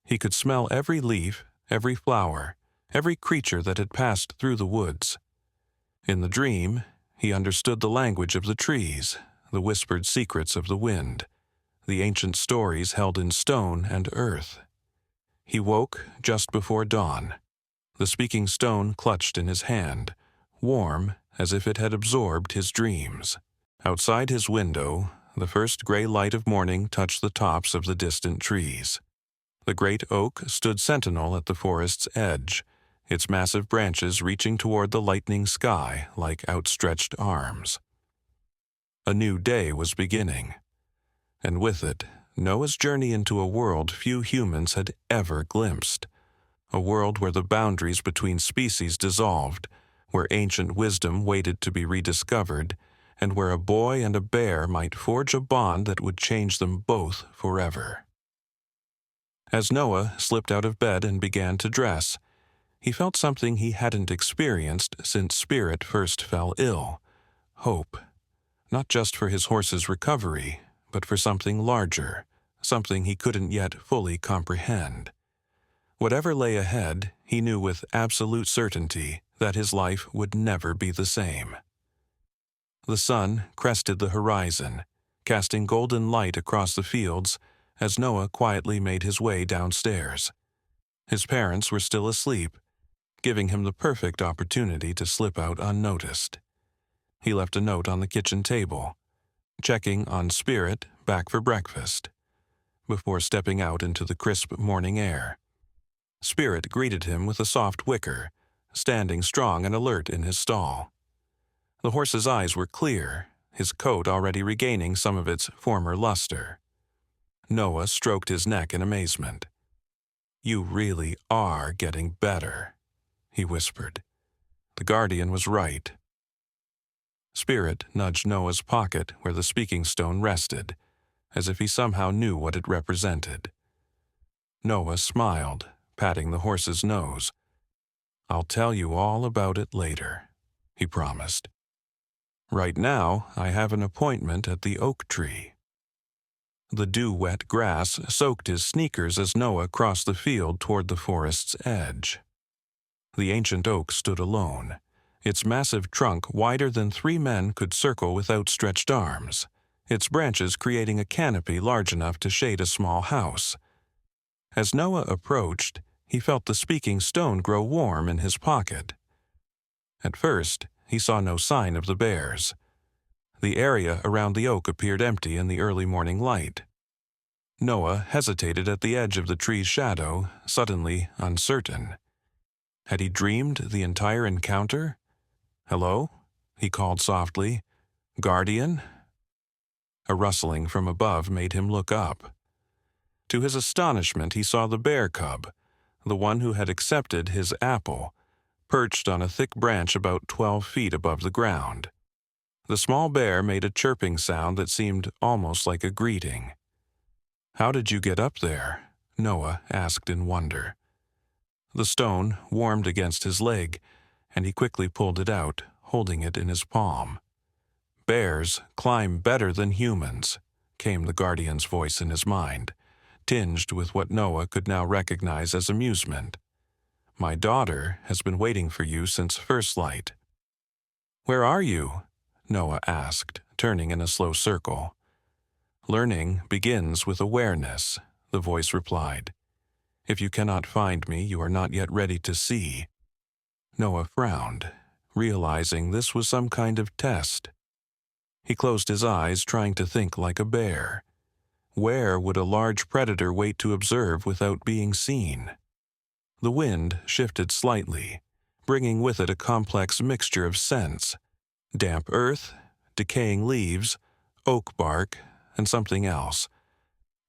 He could smell every leaf, every flower, every creature that had passed through the woods. In the dream, he understood the language of the trees, the whispered secrets of the wind, the ancient stories held in stone and earth. He woke just before dawn, the speaking stone clutched in his hand, warm as if it had absorbed his dreams. Outside his window, the first gray light of morning touched the tops of the distant trees. The great oak stood sentinel at the forest's edge, its massive branches reaching toward the lightening sky like outstretched arms. A new day was beginning, and with it, Noah's journey into a world few humans had ever glimpsed, a world where the boundaries between species dissolved, where ancient wisdom waited to be rediscovered, and where a boy and a bear might forge a bond that would change them both forever. As Noah slipped out of bed and began to dress, he felt something he hadn't experienced since Spirit first fell ill: hope. Not just for his horse's recovery, but for something larger, something he couldn't yet fully comprehend. Whatever lay ahead, he knew with absolute certainty that his life would never be the same. The sun crested the horizon, casting golden light across the fields as Noah quietly made his way downstairs. His parents were still asleep, giving him the perfect opportunity to slip out unnoticed. He left a note on the kitchen table, checking on Spirit back for breakfast, before stepping out into the crisp morning air. Spirit greeted him with a soft whicker, standing strong and alert in his stall. The horse's eyes were clear, his coat already regaining some of its former luster. Noah stroked his neck in amazement. "You really are getting better," he whispered. The guardian was right. Spirit nudged Noah's pocket where the speaking stone rested, as if he somehow knew what it represented. Noah smiled, patting the horse's nose. "I'll tell you all about it later," he promised. "Right now, I have an appointment at the oak tree." The dew-wet grass soaked his sneakers as Noah crossed the field toward the forest's edge. The ancient oak stood alone, its massive trunk wider than 3 men could circle with outstretched arms, its branches creating a canopy large enough to shade a small house. As Noah approached, he felt the speaking stone grow warm in his pocket. At first, he saw no sign of the bears. The area around the oak appeared empty in the early morning light. Noah hesitated at the edge of the tree's shadow, suddenly uncertain. Had he dreamed the entire encounter? "Hello?" he called softly. "Guardian?" A rustling from above made him look up. To his astonishment, he saw the bear cub, the one who had accepted his apple, perched on a thick branch about 12 feet above the ground. The small bear made a chirping sound that seemed almost like a greeting. "How did you get up there?" Noah asked in wonder. The stone warmed against his leg, and he quickly pulled it out, holding it in his palm. "Bears climb better than humans," came the guardian's voice in his mind, tinged with what Noah could now recognize as amusement. "My daughter has been waiting for you since first light." "Where are you?" Noah asked, turning in a slow circle. "Learning begins with awareness," the voice replied. "If you cannot find me, you are not yet ready to see." Noah frowned, realizing this was some kind of test. He closed his eyes, trying to think like a bear. Where would a large predator wait to observe without being seen? The wind shifted slightly, bringing with it a complex mixture of scents: damp earth, decaying leaves, oak bark, and something else.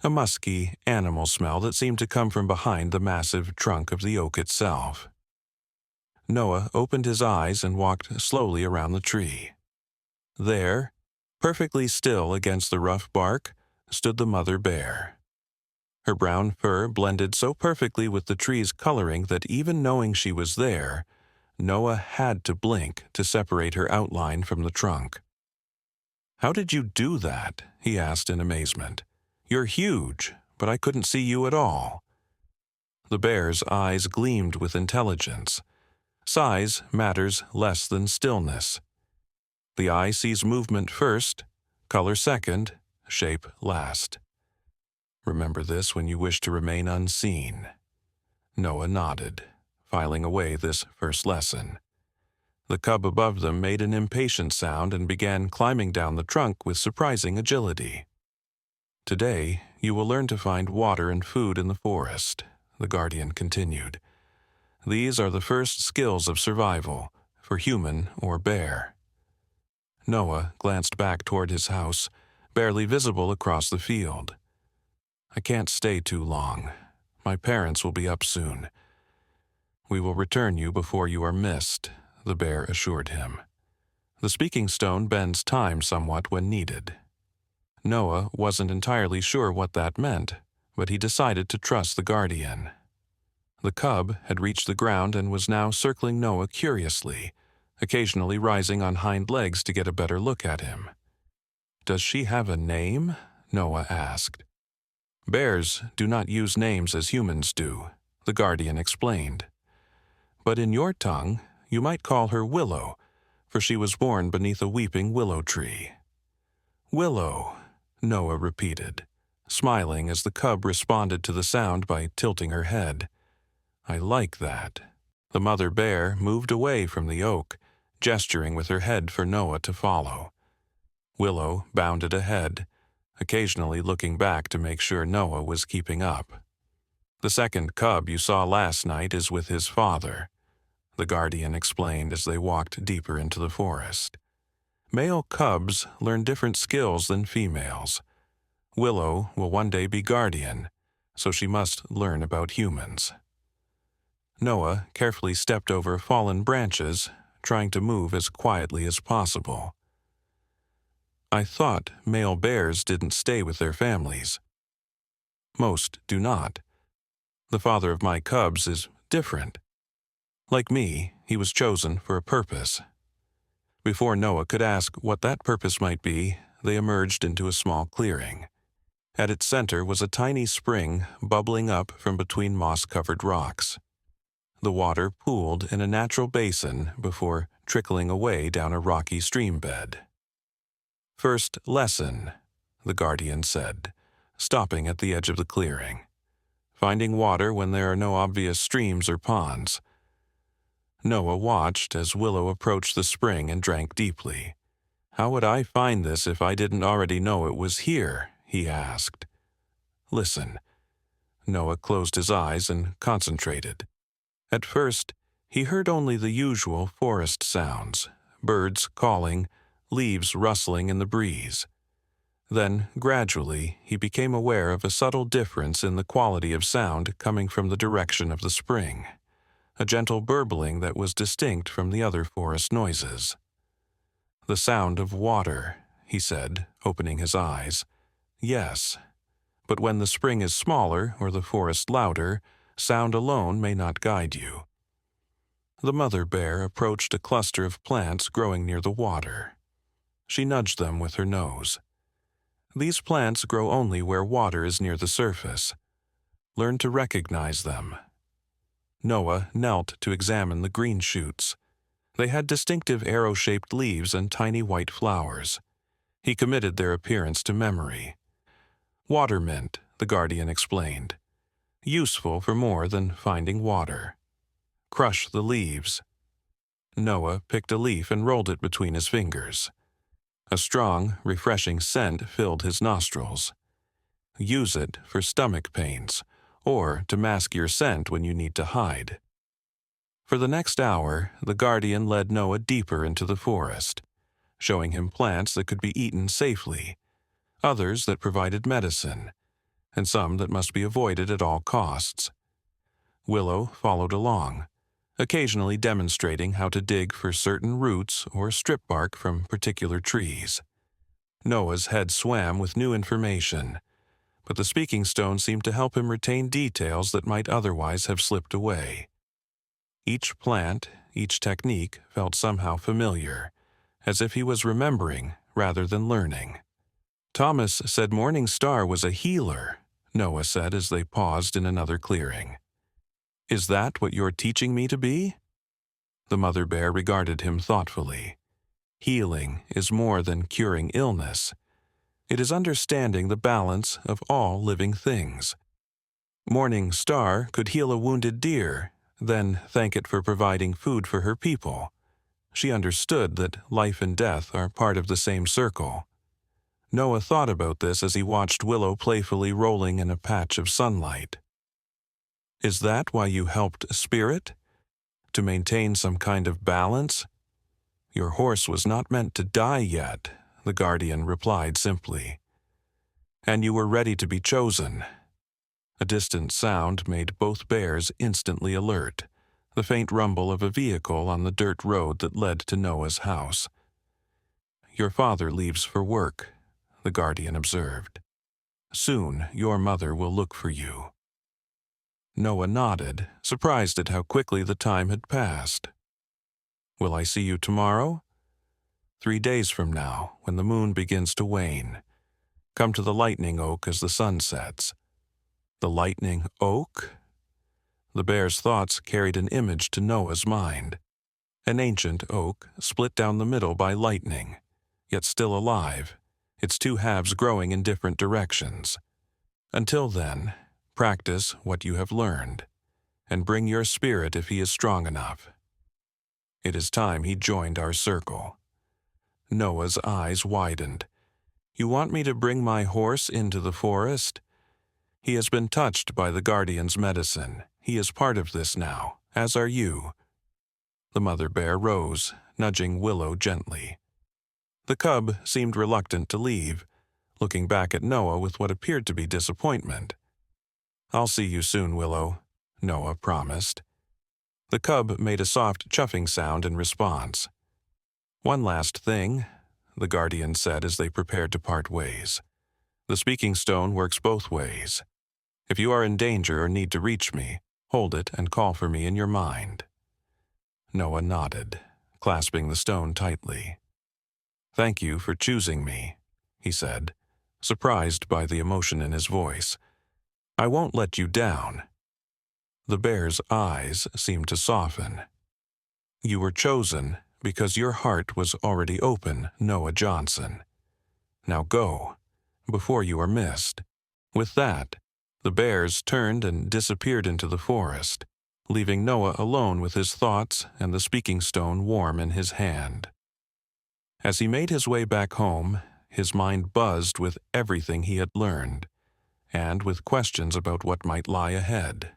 A musky animal smell that seemed to come from behind the massive trunk of the oak itself. Noah opened his eyes and walked slowly around the tree. There, perfectly still against the rough bark, stood the mother bear. Her brown fur blended so perfectly with the tree's coloring that even knowing she was there, Noah had to blink to separate her outline from the trunk. "How did you do that?" he asked in amazement. "You're huge, but I couldn't see you at all." The bear's eyes gleamed with intelligence. Size matters less than stillness. The eye sees movement first, color second, shape last. Remember this when you wish to remain unseen. Noah nodded, filing away this first lesson. The cub above them made an impatient sound and began climbing down the trunk with surprising agility. "Today, you will learn to find water and food in the forest," the guardian continued. "These are the first skills of survival, for human or bear." Noah glanced back toward his house, barely visible across the field. "I can't stay too long. My parents will be up soon." "We will return you before you are missed," the bear assured him. "The speaking stone bends time somewhat when needed." Noah wasn't entirely sure what that meant, but he decided to trust the guardian. The cub had reached the ground and was now circling Noah curiously, occasionally rising on hind legs to get a better look at him. "Does she have a name?" Noah asked. "Bears do not use names as humans do," the guardian explained. "But in your tongue, you might call her Willow, for she was born beneath a weeping willow tree." "Willow," Noah repeated, smiling as the cub responded to the sound by tilting her head. "I like that." The mother bear moved away from the oak, gesturing with her head for Noah to follow. Willow bounded ahead, occasionally looking back to make sure Noah was keeping up. "The second cub you saw last night is with his father," the guardian explained as they walked deeper into the forest. "Male cubs learn different skills than females. Willow will one day be guardian, so she must learn about humans." Noah carefully stepped over fallen branches, trying to move as quietly as possible. "I thought male bears didn't stay with their families." "Most do not. The father of my cubs is different. Like me, he was chosen for a purpose." Before Noah could ask what that purpose might be, they emerged into a small clearing. At its center was a tiny spring bubbling up from between moss-covered rocks. The water pooled in a natural basin before trickling away down a rocky stream bed. "First lesson," the guardian said, stopping at the edge of the clearing. "Finding water when there are no obvious streams or ponds." Noah watched as Willow approached the spring and drank deeply. "How would I find this if I didn't already know it was here?" he asked. "Listen." Noah closed his eyes and concentrated. At first, he heard only the usual forest sounds, birds calling, leaves rustling in the breeze. Then, gradually, he became aware of a subtle difference in the quality of sound coming from the direction of the spring, a gentle burbling that was distinct from the other forest noises. "The sound of water," he said, opening his eyes. "Yes, but when the spring is smaller or the forest louder, sound alone may not guide you." The mother bear approached a cluster of plants growing near the water. She nudged them with her nose. "These plants grow only where water is near the surface. Learn to recognize them." Noah knelt to examine the green shoots. They had distinctive arrow-shaped leaves and tiny white flowers. He committed their appearance to memory. "Water mint," the guardian explained. "Useful for more than finding water. Crush the leaves." Noah picked a leaf and rolled it between his fingers. A strong, refreshing scent filled his nostrils. "Use it for stomach pains, or to mask your scent when you need to hide." For the next hour, the guardian led Noah deeper into the forest, showing him plants that could be eaten safely, others that provided medicine, and some that must be avoided at all costs. Willow followed along, occasionally demonstrating how to dig for certain roots or strip bark from particular trees. Noah's head swam with new information, but the speaking stone seemed to help him retain details that might otherwise have slipped away. Each plant, each technique felt somehow familiar, as if he was remembering rather than learning. "Thomas said Morning Star was a healer," Noah said as they paused in another clearing. "Is that what you're teaching me to be?" The mother bear regarded him thoughtfully. "Healing is more than curing illness. It is understanding the balance of all living things. Morning Star could heal a wounded deer, then thank it for providing food for her people. She understood that life and death are part of the same circle." Noah thought about this as he watched Willow playfully rolling in a patch of sunlight. "Is that why you helped Spirit? To maintain some kind of balance?" "Your horse was not meant to die yet," the guardian replied simply. "And you were ready to be chosen." A distant sound made both bears instantly alert, the faint rumble of a vehicle on the dirt road that led to Noah's house. "Your father leaves for work," the guardian observed. "Soon your mother will look for you." Noah nodded, surprised at how quickly the time had passed. "Will I see you tomorrow?" 3 days from now, when the moon begins to wane. Come to the lightning oak as the sun sets." "The lightning oak?" The bear's thoughts carried an image to Noah's mind. An ancient oak split down the middle by lightning, yet still alive, its two halves growing in different directions. Until then, practice what you have learned, and bring your spirit if he is strong enough. It is time he joined our circle. Noah's eyes widened. "You want me to bring my horse into the forest?" "He has been touched by the guardian's medicine. He is part of this now, as are you." The mother bear rose, nudging Willow gently. The cub seemed reluctant to leave, looking back at Noah with what appeared to be disappointment. "I'll see you soon, Willow," Noah promised. The cub made a soft chuffing sound in response. "One last thing," the guardian said as they prepared to part ways. "The speaking stone works both ways. If you are in danger or need to reach me, hold it and call for me in your mind." Noah nodded, clasping the stone tightly. "Thank you for choosing me," he said, surprised by the emotion in his voice. "I won't let you down." The bear's eyes seemed to soften. "You were chosen because your heart was already open, Noah Johnson. Now go, before you are missed." With that, the bears turned and disappeared into the forest, leaving Noah alone with his thoughts and the speaking stone warm in his hand. As he made his way back home, his mind buzzed with everything he had learned, and with questions about what might lie ahead.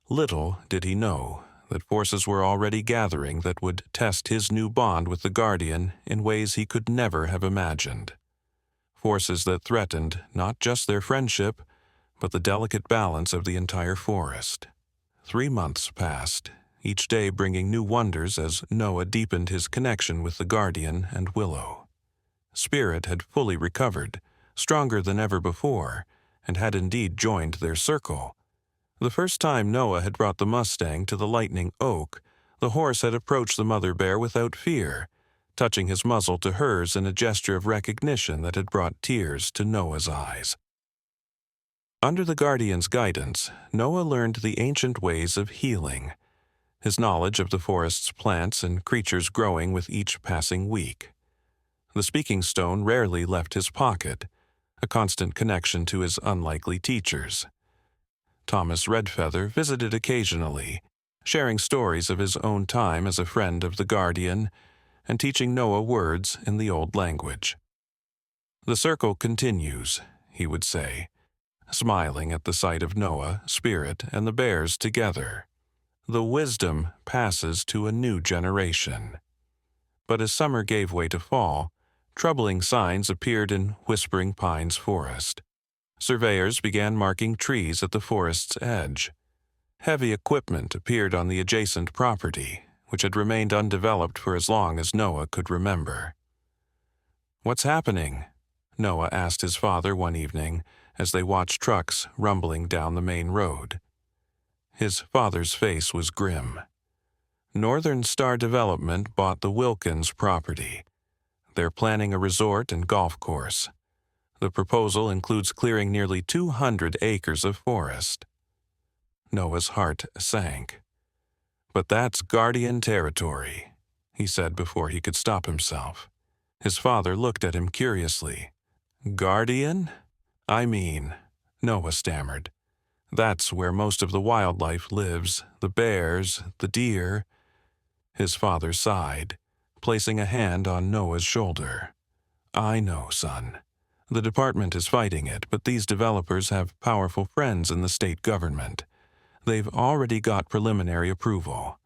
Little did he know that forces were already gathering that would test his new bond with the Guardian in ways he could never have imagined. Forces that threatened not just their friendship, but the delicate balance of the entire forest. 3 months passed, each day bringing new wonders as Noah deepened his connection with the Guardian and Willow. Spirit had fully recovered, stronger than ever before, and had indeed joined their circle. The first time Noah had brought the Mustang to the Lightning Oak, the horse had approached the mother bear without fear, touching his muzzle to hers in a gesture of recognition that had brought tears to Noah's eyes. Under the Guardian's guidance, Noah learned the ancient ways of healing, his knowledge of the forest's plants and creatures growing with each passing week. The speaking stone rarely left his pocket, a constant connection to his unlikely teachers. Thomas Redfeather visited occasionally, sharing stories of his own time as a friend of the Guardian and teaching Noah words in the old language. "The circle continues," he would say, smiling at the sight of Noah, Spirit, and the bears together. "The wisdom passes to a new generation." But as summer gave way to fall, troubling signs appeared in Whispering Pines Forest. Surveyors began marking trees at the forest's edge. Heavy equipment appeared on the adjacent property, which had remained undeveloped for as long as Noah could remember. "What's happening?" Noah asked his father one evening as they watched trucks rumbling down the main road. His father's face was grim. Northern Star Development bought the Wilkins property. They're planning a resort and golf course. The proposal includes clearing nearly 200 acres of forest. Noah's heart sank. "But that's Guardian territory," he said before he could stop himself. His father looked at him curiously. "Guardian? I mean," Noah stammered, "that's where most of the wildlife lives, the bears, the deer." His father sighed, placing a hand on Noah's shoulder. "I know, son. The department is fighting it, but these developers have powerful friends in the state government. They've already got preliminary approval."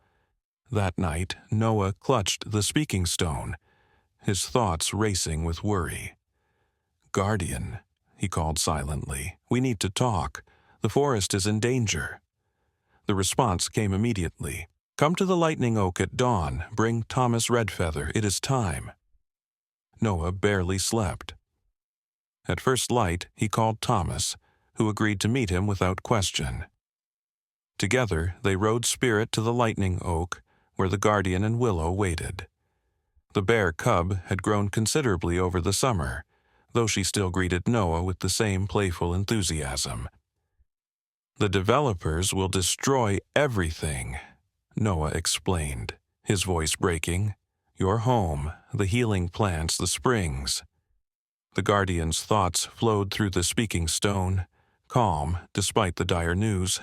That night, Noah clutched the speaking stone, his thoughts racing with worry. "Guardian," he called silently, "we need to talk. The forest is in danger." The response came immediately. "Come to the Lightning Oak at dawn. Bring Thomas Redfeather. It is time." Noah barely slept. At first light, he called Thomas, who agreed to meet him without question. Together, they rode Spirit to the Lightning Oak, where the Guardian and Willow waited. The bear cub had grown considerably over the summer, though she still greeted Noah with the same playful enthusiasm. "The developers will destroy everything," Noah explained, his voice breaking. "Your home, the healing plants, the springs." The Guardian's thoughts flowed through the speaking stone, calm despite the dire news.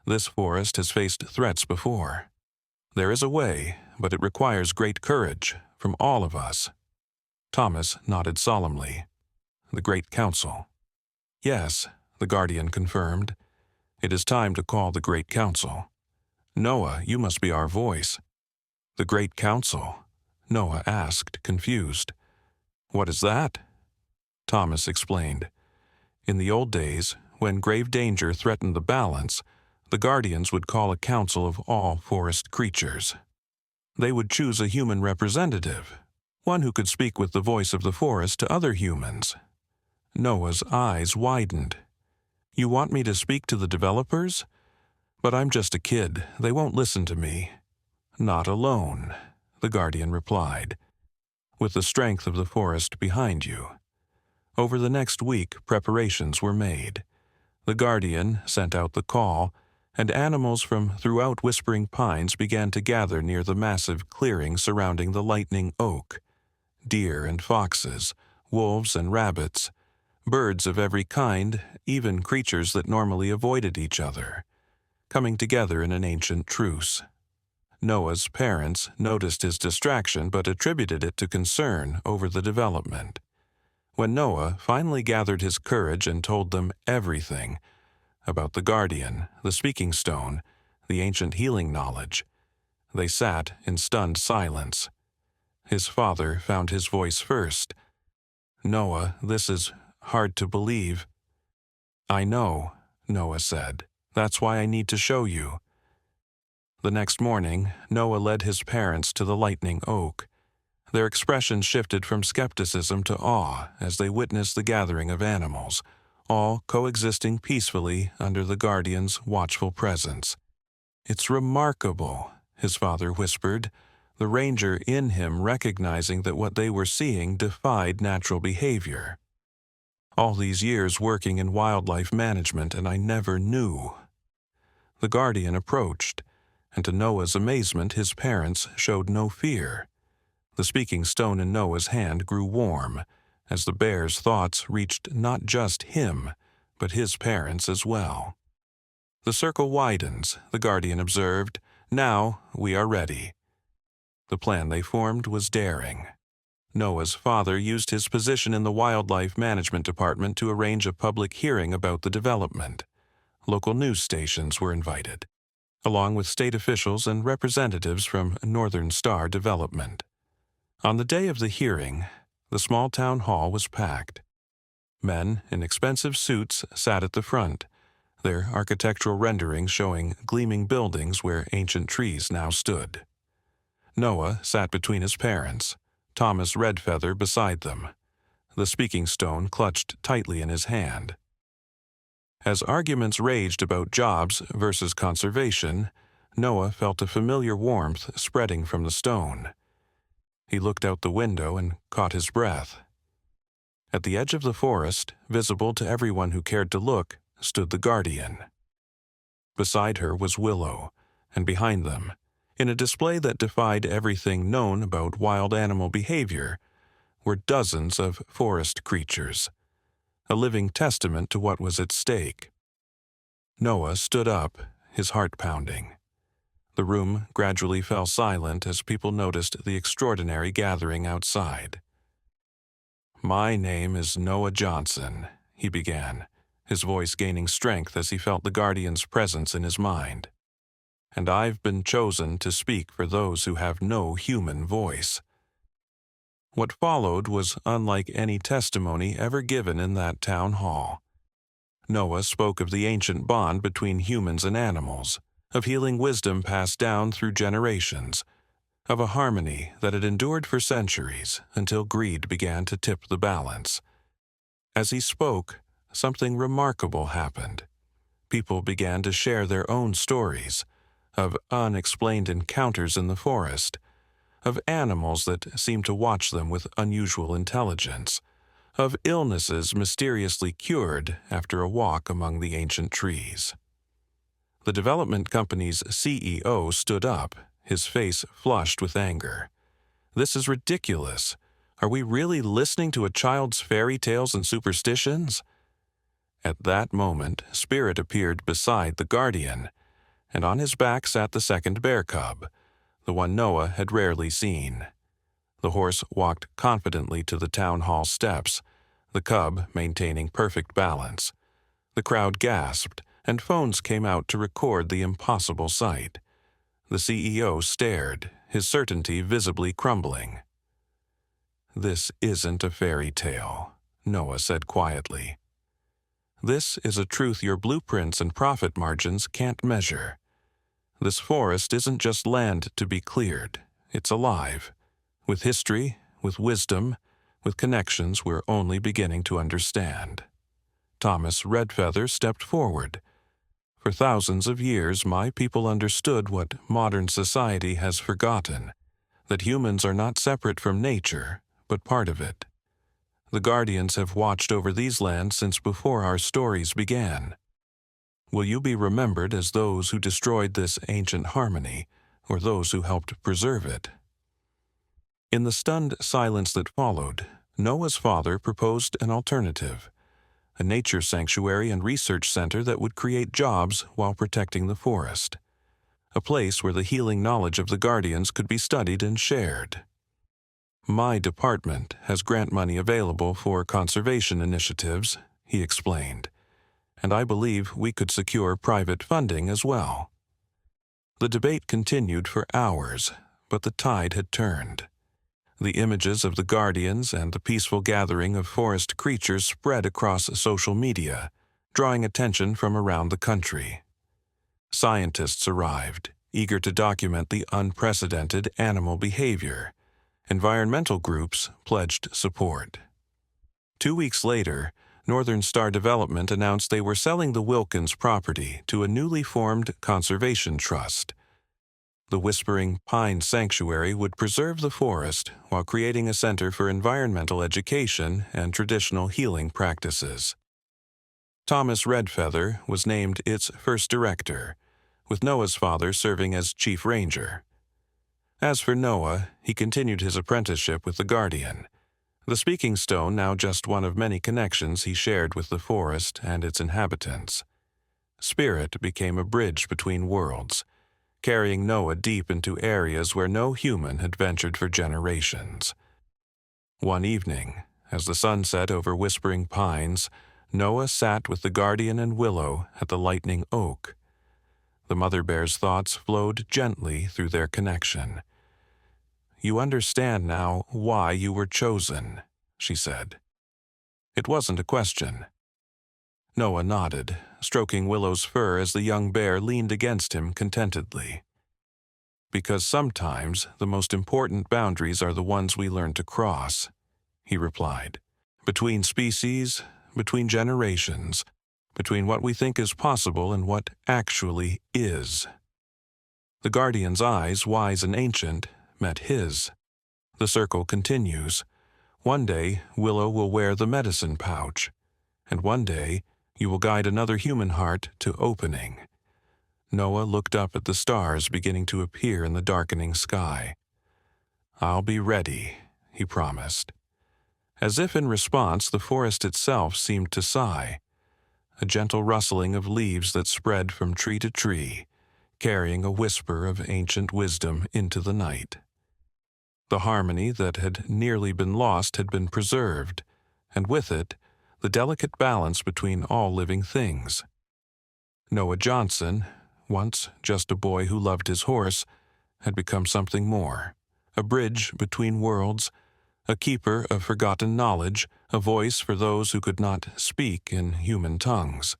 This forest has faced threats before. There is a way, but it requires great courage from all of us. Thomas nodded solemnly. "The Great Council." "Yes," the Guardian confirmed. "It is time to call the Great Council." "Noah, you must be our voice." "The Great Council?" Noah asked, confused. "What is that?" Thomas explained. "In the old days, when grave danger threatened the balance, the Guardians would call a council of all forest creatures. They would choose a human representative, one who could speak with the voice of the forest to other humans." Noah's eyes widened. "You want me to speak to the developers? But I'm just a kid. They won't listen to me." "Not alone," the Guardian replied, "with the strength of the forest behind you." Over the next week, preparations were made. The Guardian sent out the call, and animals from throughout Whispering Pines began to gather near the massive clearing surrounding the Lightning Oak. Deer and foxes, wolves and rabbits, birds of every kind, even creatures that normally avoided each other. coming together in an ancient truce. Noah's parents noticed his distraction but attributed it to concern over the development. When Noah finally gathered his courage and told them everything about the guardian, the speaking stone, the ancient healing knowledge, they sat in stunned silence. His father found his voice first. "Noah, this is hard to believe." "I know," Noah said. "That's why I need to show you." The next morning, Noah led his parents to the lightning oak. Their expression shifted from skepticism to awe as they witnessed the gathering of animals, all coexisting peacefully under the guardian's watchful presence. "It's remarkable," his father whispered, the ranger in him recognizing that what they were seeing defied natural behavior. "All these years working in wildlife management, and I never knew." The guardian approached, and to Noah's amazement, his parents showed no fear. The speaking stone in Noah's hand grew warm, as the bear's thoughts reached not just him, but his parents as well. "The circle widens," the guardian observed. "Now we are ready." The plan they formed was daring. Noah's father used his position in the Wildlife Management Department to arrange a public hearing about the development. Local news stations were invited, along with state officials and representatives from Northern Star Development. On the day of the hearing, the small town hall was packed. Men in expensive suits sat at the front, their architectural renderings showing gleaming buildings where ancient trees now stood. Noah sat between his parents, Thomas Redfeather beside them, the speaking stone clutched tightly in his hand. As arguments raged about jobs versus conservation, Noah felt a familiar warmth spreading from the stone. He looked out the window and caught his breath. At the edge of the forest, visible to everyone who cared to look, stood the guardian. Beside her was Willow, and behind them, in a display that defied everything known about wild animal behavior, were dozens of forest creatures, a living testament to what was at stake. Noah stood up, his heart pounding. The room gradually fell silent as people noticed the extraordinary gathering outside. "My name is Noah Johnson," he began, his voice gaining strength as he felt the guardian's presence in his mind. "And I've been chosen to speak for those who have no human voice." What followed was unlike any testimony ever given in that town hall. Noah spoke of the ancient bond between humans and animals, of healing wisdom passed down through generations, of a harmony that had endured for centuries until greed began to tip the balance. As he spoke, something remarkable happened. People began to share their own stories, of unexplained encounters in the forest, of animals that seemed to watch them with unusual intelligence, of illnesses mysteriously cured after a walk among the ancient trees. The development company's CEO stood up, his face flushed with anger. "This is ridiculous. Are we really listening to a child's fairy tales and superstitions?" At that moment, Spirit appeared beside the guardian, and on his back sat the second bear cub, the one Noah had rarely seen. The horse walked confidently to the town hall steps, the cub maintaining perfect balance. The crowd gasped, and phones came out to record the impossible sight. The CEO stared, his certainty visibly crumbling. "This isn't a fairy tale," Noah said quietly. "This is a truth your blueprints and profit margins can't measure. This forest isn't just land to be cleared. It's alive, with history, with wisdom, with connections we're only beginning to understand." Thomas Redfeather stepped forward. "For thousands of years, my people understood what modern society has forgotten, that humans are not separate from nature, but part of it. The guardians have watched over these lands since before our stories began. Will you be remembered as those who destroyed this ancient harmony, or those who helped preserve it?" In the stunned silence that followed, Noah's father proposed an alternative, a nature sanctuary and research center that would create jobs while protecting the forest, a place where the healing knowledge of the Guardians could be studied and shared. My department has grant money available for conservation initiatives, he explained, and I believe we could secure private funding as well. The debate continued for hours, but the tide had turned. The images of the Guardians and the peaceful gathering of forest creatures spread across social media, drawing attention from around the country. Scientists arrived, eager to document the unprecedented animal behavior. Environmental groups pledged support. 2 weeks later, Northern Star Development announced they were selling the Wilkins property to a newly formed conservation trust. The Whispering Pine Sanctuary would preserve the forest while creating a center for environmental education and traditional healing practices. Thomas Redfeather was named its first director, with Noah's father serving as chief ranger. As for Noah, he continued his apprenticeship with the Guardian, the speaking stone now just one of many connections he shared with the forest and its inhabitants. Spirit became a bridge between worlds, carrying Noah deep into areas where no human had ventured for generations. One evening, as the sun set over Whispering Pines, Noah sat with the Guardian and Willow at the Lightning Oak. The mother bear's thoughts flowed gently through their connection. "You understand now why you were chosen," she said. It wasn't a question. Noah nodded, stroking Willow's fur as the young bear leaned against him contentedly. "Because sometimes the most important boundaries are the ones we learn to cross," he replied. "Between species, between generations, between what we think is possible and what actually is." The Guardian's eyes, wise and ancient, met his. The circle continues. One day, Willow will wear the medicine pouch, and one day, you will guide another human heart to opening. Noah looked up at the stars beginning to appear in the darkening sky. "I'll be ready," he promised. As if in response, the forest itself seemed to sigh, a gentle rustling of leaves that spread from tree to tree, carrying a whisper of ancient wisdom into the night. The harmony that had nearly been lost had been preserved, and with it, the delicate balance between all living things. Noah Johnson, once just a boy who loved his horse, had become something more, a bridge between worlds, a keeper of forgotten knowledge, a voice for those who could not speak in human tongues.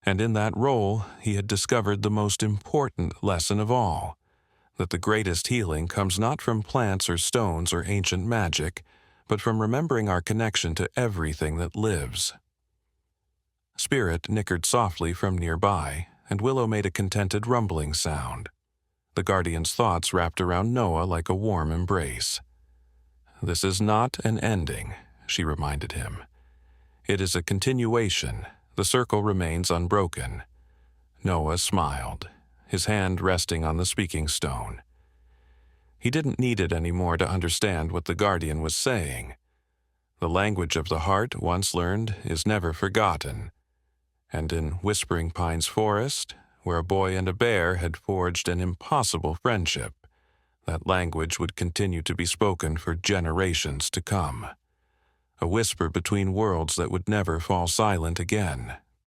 And in that role, he had discovered the most important lesson of all, that the greatest healing comes not from plants or stones or ancient magic, but from remembering our connection to everything that lives. Spirit nickered softly from nearby, and Willow made a contented rumbling sound. The Guardian's thoughts wrapped around Noah like a warm embrace. "This is not an ending," she reminded him. "It is a continuation. The circle remains unbroken." Noah smiled, his hand resting on the speaking stone. He didn't need it anymore to understand what the Guardian was saying. The language of the heart, once learned, is never forgotten. And in Whispering Pines Forest, where a boy and a bear had forged an impossible friendship, that language would continue to be spoken for generations to come. A whisper between worlds that would never fall silent again,